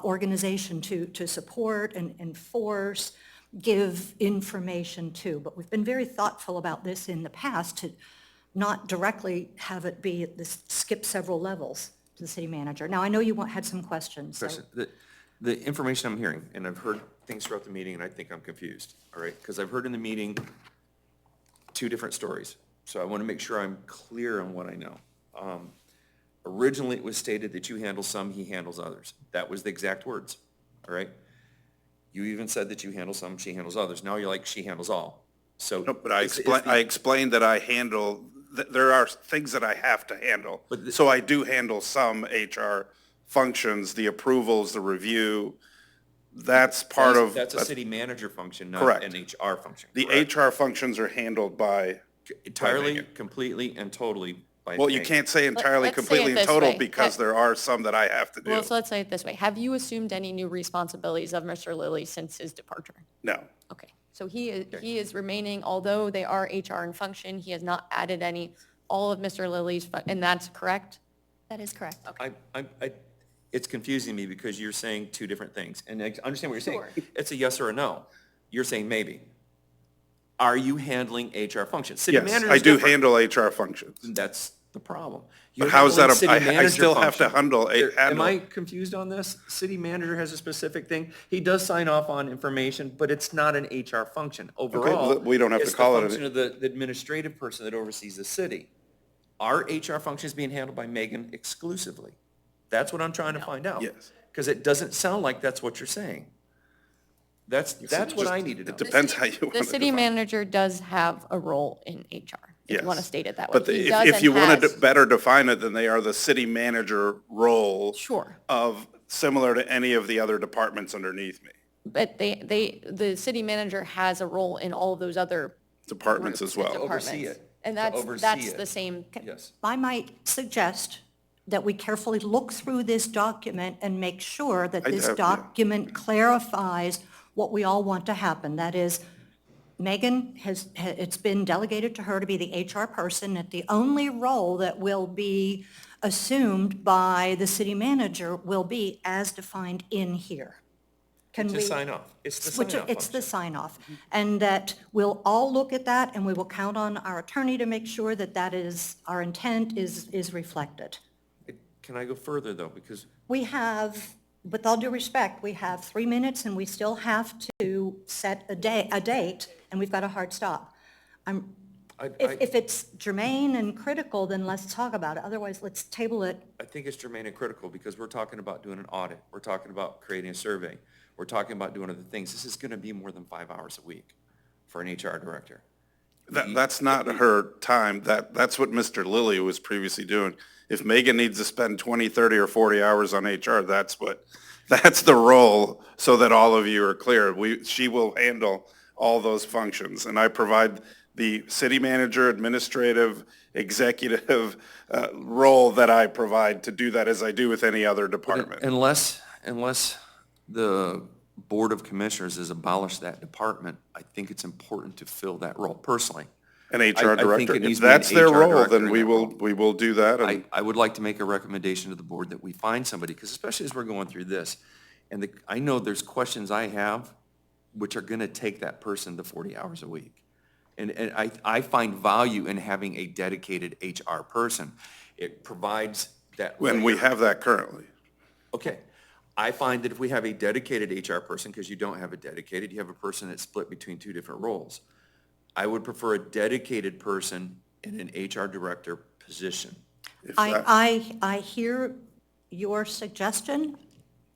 organization to support and enforce, give information to. But we've been very thoughtful about this in the past to not directly have it be this skip several levels to the city manager. Now, I know you had some questions. so- Question. The information I'm hearing, and I've heard things throughout the meeting, and I think I'm confused, all right? Because I've heard in the meeting two different stories. so I want to make sure I'm clear on what I know. Originally, it was stated that you handle some, he handles others. That was the exact words, all right? You even said that you handle some, she handles others. Now you're like, she handles all. So. No, but I it's explained, the- I explained that I handle, there are things that I have to handle. But the- So I do handle some HR functions, the approvals, the review. That's part of. That's a city manager function, not Correct. an HR function. The correct? HR functions are handled by, Entirely, Megan. completely, and totally by well, you Megan. can't say entirely, let's say it completely, and this total, way. because there are some that I have to do. Well, so let's say it this way. Have you assumed any new responsibilities of Mr. Lilly since his departure? No. Okay, so he is remaining, although they are HR in function, he has not added all of Mr. Lilly's, and that's correct? That is correct. It's confusing me because you're saying two different things, and I understand what you're saying. Sure. It's a yes or a no. You're saying maybe. Are you handling HR functions? City Yes, manager I is do different. handle HR functions. That's the problem. But You're how is that, handling city I manager still have to function. handle, Am I confused on this? City manager has a specific thing. He does sign off on information, but it's not an HR function. Overall, we don't have to it's the call it an- function of the administrative person that oversees the city. Our HR function is being handled by Megan exclusively. That's what I'm trying to find out. Yes. Because it doesn't sound like that's what you're saying. That's what I need to know. It depends how you want to The city define it. manager does have a role in HR, if you want to Yes. state it that way. But He does if and you wanted to has- better define it, then they are the city manager role Sure, of, similar to any of the other departments underneath me, but the city manager has a role in all of those other departments as well. oversee departments. it. And To oversee that's it. the same, Yes. I might suggest that we carefully look through this document and make sure that this yeah. document clarifies what we all want to happen. That is, Megan it's been delegated to her to be the HR person, that the only role that will be assumed by the city manager will be as defined in here. Can It's a we? sign off. It's the Which- sign off It's the function. sign off. And that we'll all look at that and we will count on our attorney to make sure that that is, our intent is reflected. Can I go further though? Because We have, with all due respect, we have 3 minutes and we still have to set a date, and we've got a hard stop. If it's germane and critical, then let's talk about it. Otherwise, let's table it. I think it's germane and critical because we're talking about doing an audit. We're talking about creating a survey. We're talking about doing other things. This is going to be more than 5 hours a week for an HR director. That's not her time. That's what Mr. Lilly was previously doing. If Megan needs to spend 20, 30, or 40 hours on HR, that's the role, so that all of you are clear. She will handle all those functions, and I provide the city manager, administrative, executive role that I provide to do that as I do with any other department. Unless the Board of Commissioners has abolished that department, I think it's important to fill that role personally. An I HR think director, it needs if to be an that's their HR role, director then in we that will, role. we will do that. And I would like to make a recommendation to the board that we find somebody, because especially as we're going through this, and I know there's questions I have which are going to take that person the 40 hours a week. And I find value in having a dedicated HR person. It provides that. when we layer. have that currently. Okay. I find that if we have a dedicated HR person, because you don't have a dedicated, you have a person that's split between two different roles. I would prefer a dedicated person in an HR director position. I hear your suggestion.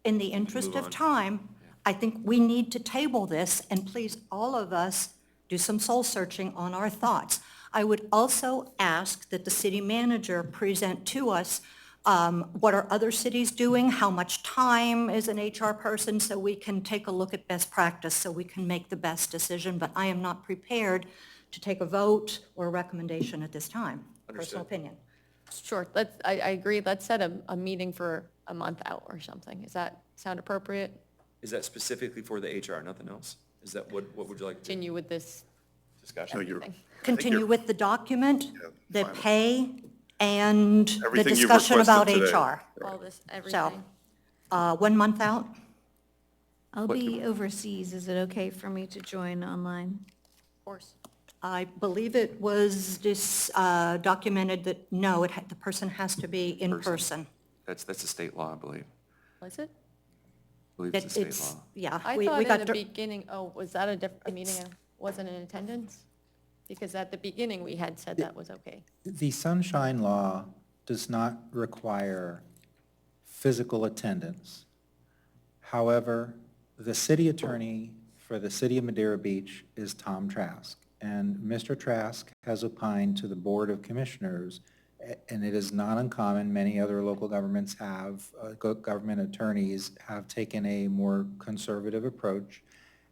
In the interest Move of on. time, I think we need to table this, and please, all of us, do some soul searching on our thoughts. I would also ask that the city manager present to us what are other cities doing, how much time is an HR person, so we can take a look at best practice, so we can make the best decision. But I am not prepared to take a vote or a recommendation at this time. Personal opinion. sure, I agree, let's set a meeting for a month out or something. Does that sound appropriate? Is that specifically for the HR, nothing else? Is that, what would you like to do? Continue with this Discussion? everything. Continue with the document, the fine. pay, and the Everything you've discussion about requested today. HR. All this, everything. 1 month out? I'll be overseas. Is it okay for me to join online? Of course. I believe it was documented that, no, the person has to be in person. That's a state law, I believe. Was it? I believe it's a state law. Yeah. I we thought in got the to- beginning, was that a meeting, wasn't in attendance? Because at the beginning, we had said that was okay. The Sunshine Law does not require physical attendance. However, the city attorney for the city of Madeira Beach is Tom Trask. And Mr. Trask has opined to the Board of Commissioners, and it is not uncommon, many other local governments have, government attorneys have taken a more conservative approach.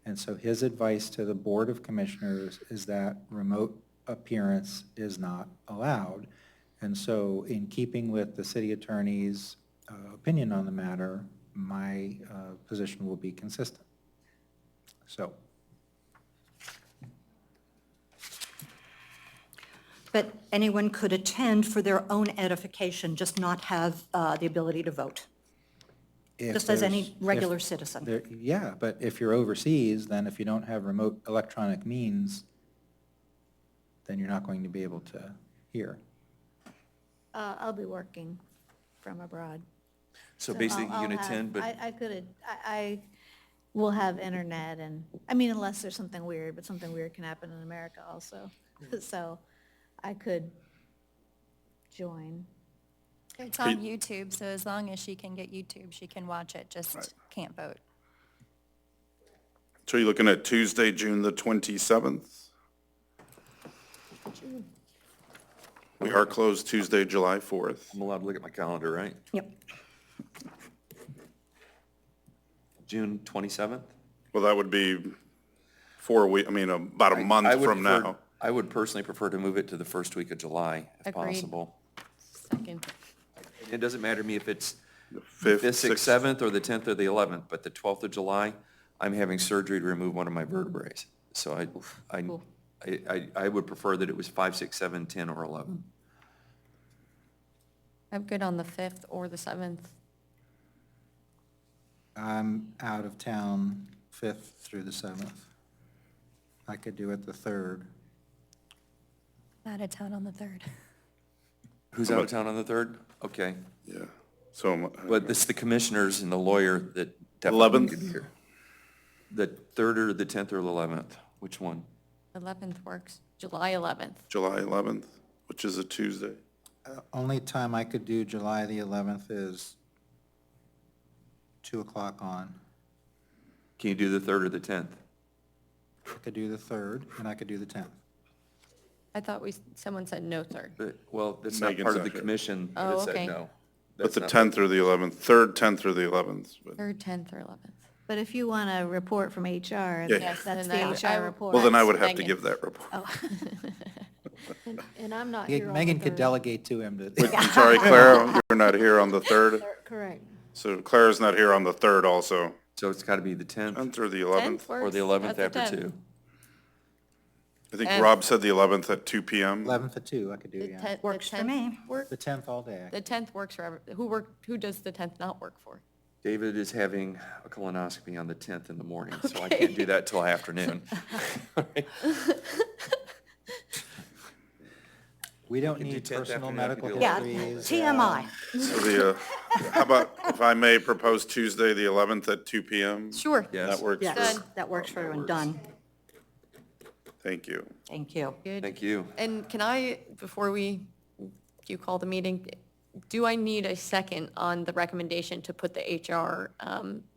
And so his advice to the Board of Commissioners is that remote appearance is not allowed. And so in keeping with the city attorney's opinion on the matter, my position will be consistent. So. But anyone could attend for their own edification, just not have the ability to vote, If just as there's- any regular citizen. Yeah, but if you're overseas, then if you don't have remote electronic means, then you're not going to be able to hear. I'll be working from abroad. So basically, I'll you can have- attend, but I could, I will have internet and, I mean, unless there's something weird, but something weird can happen in America also. So I could join. It's on YouTube, so as long as she can get YouTube, she can watch it, just can't vote. So you're looking at Tuesday, June the 27th? We are closed Tuesday, July 4th. I'm allowed to look at my calendar, right? Yep. June 27th? Well, that would be 4 weeks, about a I month would from prefer- now. I would personally prefer to move it to the first week of July, if Agreed. possible. Second. It doesn't matter to me if it's the 5th, 5th, 6th, 6th. 7th, or the 10th or the 11th, but the 12th of July, I'm having surgery to remove one of my vertebrae. So I would prefer that it was 5, 6, 7, 10, or 11. I'm good on the 5th or the 7th. I'm out of town 5th through the 7th. I could do it the 3rd. Out of town on the 3rd. Who's out of town on the 3rd? Okay. Yeah, so, But it's the commissioners and the lawyer that definitely 11th? could be here. The 3rd or the 10th or the 11th? Which one? 11th works, July 11th. July 11th, which is a Tuesday. Only time I could do July the 11th is 2 o'clock on. Can you do the 3rd or the 10th? I could do the 3rd, and I could do the 10th. I thought someone said no 3rd. Well, that's not Megan's part of not the here. commission that Oh, said okay. no. But That's the not- 10th or the 11th, 3rd, 10th or the 11th. but- 3rd, 10th, or 11th. But if you want a report from HR, Yeah. Yes, that's then the I HR will- report. Well, then I would That's have to Megan. give that report. And I'm not here on the Megan could 3rd. delegate to him to. I'm sorry, Clara, you're not here on the 3rd? Correct. So Clara's not here on the 3rd also. So it's got to be the 10th 10th or the 10th 11th? works. or the 11th That's the after 10th. 2. I think And- Rob said the 11th at 2 PM. 11th at 2, I could do, The yeah. 10th Works for me. Work? The 10th all day. The 10th works for who does the 10th not work for? David is having a colonoscopy on the 10th in the morning, so I can't do that till afternoon. We don't can do need 10th personal afternoon, I medical can do Yeah, histories. TMI. So the, how about, if I may propose Tuesday, the 11th at 2 PM? Sure. Yes. That works Yes, for, that works for everyone. Done. thank you. Thank you. Good. Thank you. And can I, before you call the meeting, do I need a second on the recommendation to put the HR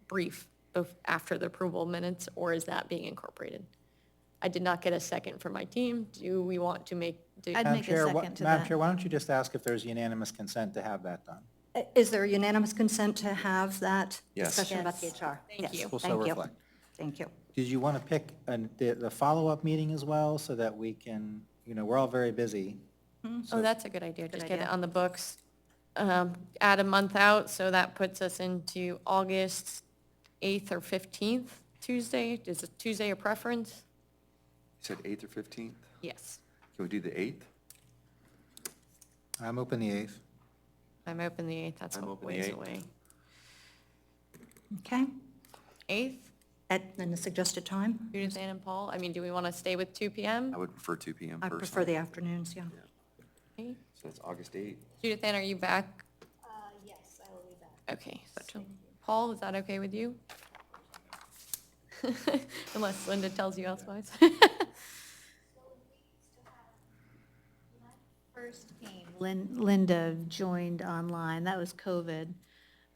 brief after the approval minutes, or is that being incorporated? I did not get a second from my team. Do we want to make? I'd Madam make a Chair, second to Madam that. Chair, why don't you just ask if there's unanimous consent to have that done? Is there unanimous consent to have that Yes. discussion about the Yes. HR? Thank Yes, you. Will so Thank you. reflect. Thank you. Did you want to pick the follow-up meeting as well, so that we can, we're all very busy. Oh, that's a good idea. Just get it idea. on the books. Add a month out, so that puts us into August 8th or 15th Tuesday. Is it Tuesday a preference? You said 8th or 15th? Yes. Can we do the 8th? I'm open the 8th. I'm open the 8th. That's I'm a open the ways 8th. away. Okay. 8th, At the suggested time? Judith, Ann, and Paul. I mean, do we want to stay with 2 PM? I would prefer 2 PM I personally. prefer the afternoons, yeah. Okay. So that's August 8th. Judith, Ann, are you back? Yes, I will be back. Okay. Paul, is that okay with you? Unless Linda tells you otherwise. Linda joined online, that was COVID.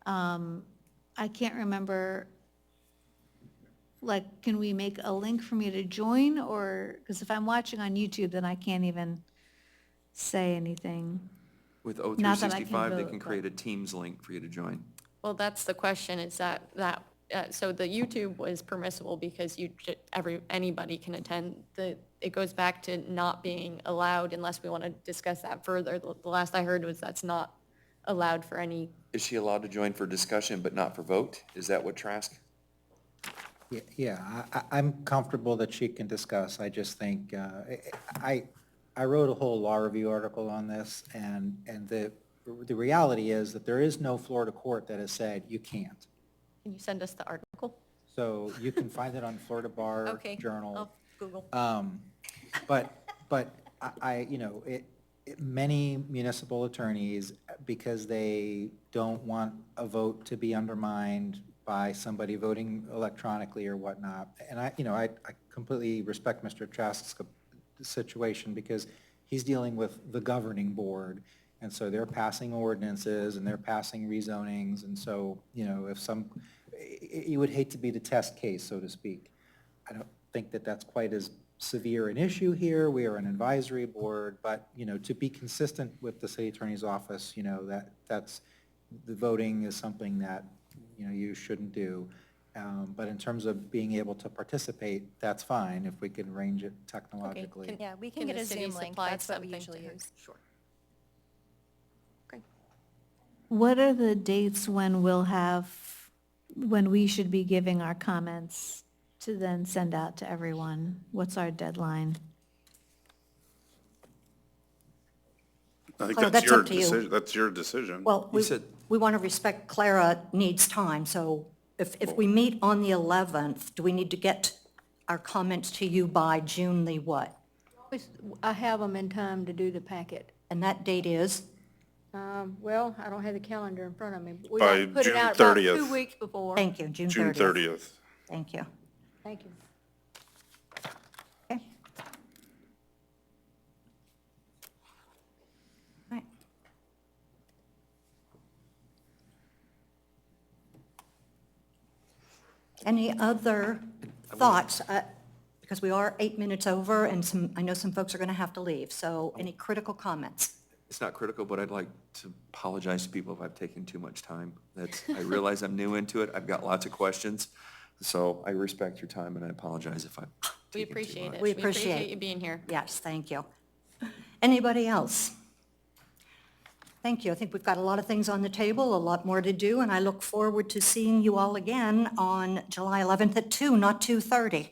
I can't remember, like, can we make a link for me to join, or, because if I'm watching on YouTube, then I can't even say anything. With O Not that I can 365, they vote, can but- create a Teams link for you to join. Well, that's the question, is so the YouTube was permissible because anybody can attend. It goes back to not being allowed unless we want to discuss that further. The last I heard was that's not allowed for any. Is she allowed to join for discussion but not for vote? Is that what Trask? Yeah, I'm comfortable that she can discuss. I just think, I wrote a whole law review article on this, and the reality is that there is no Florida court that has said you can't. Can you send us the article? So you can find it on Florida Bar Okay, Journal. I'll Google. But many municipal attorneys, because they don't want a vote to be undermined by somebody voting electronically or whatnot, and I completely respect Mr. Trask's situation, because he's dealing with the governing board, and so they're passing ordinances and they're passing rezonings, and so, you would hate to be the test case, so to speak. I don't think that that's quite as severe an issue here. We are an advisory board, but, to be consistent with the city attorney's office, that's, the voting is something that, you shouldn't do. But in terms of being able to participate, that's fine if we can arrange it technologically. can- Yeah, we can Can get the a city Zoom link. supply That's what we something usually to her? use. Sure. What are the dates when when we should be giving our comments to then send out to everyone? What's our deadline? I think Clara, that's that's your up to you. decision, that's your decision. Well, You said- we want to respect Clara needs time, so if we meet on the 11th, do we need to get our comments to you by June the what? I have them in time to do the packet. And that date is? Well, I don't have the calendar in front of me. We By gotta put it June out about 30th. 2 weeks before. Thank you, June 30th. June 30th. Thank you. Thank you. Okay. Right. Any other thoughts? Because we are 8 minutes over, and I know some folks are going to have to leave, so any critical comments? It's not critical, but I'd like to apologize to people if I've taken too much time. I realize I'm new into it. I've got lots of questions. So I respect your time, and I apologize if I've We taken too appreciate much. it. We appreciate you being here. Yes, thank you. Anybody else? Thank you. I think we've got a lot of things on the table, a lot more to do, and I look forward to seeing you all again on July 11th at 2, not 2:30.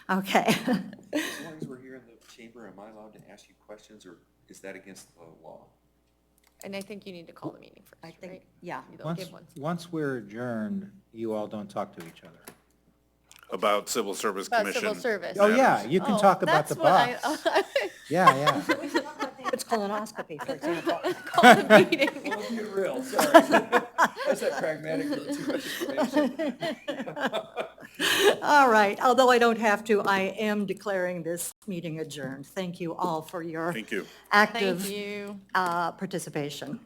Okay. As long as we're here in the chamber, am I allowed to ask you questions, or is that against the law? And I think you need to call the meeting first, I think, right? yeah. They'll give one. Once we're adjourned, you all don't talk to each other. About Civil Service About Commission. civil service. Oh, yeah, you can talk about the box. Yeah, yeah. It's colonoscopy, for example. Call the meeting. Get real, sorry. That's that pragmatic, too much information. All right, although I don't have to, I am declaring this meeting adjourned. Thank you all for your Thank you. active Thank you. participation.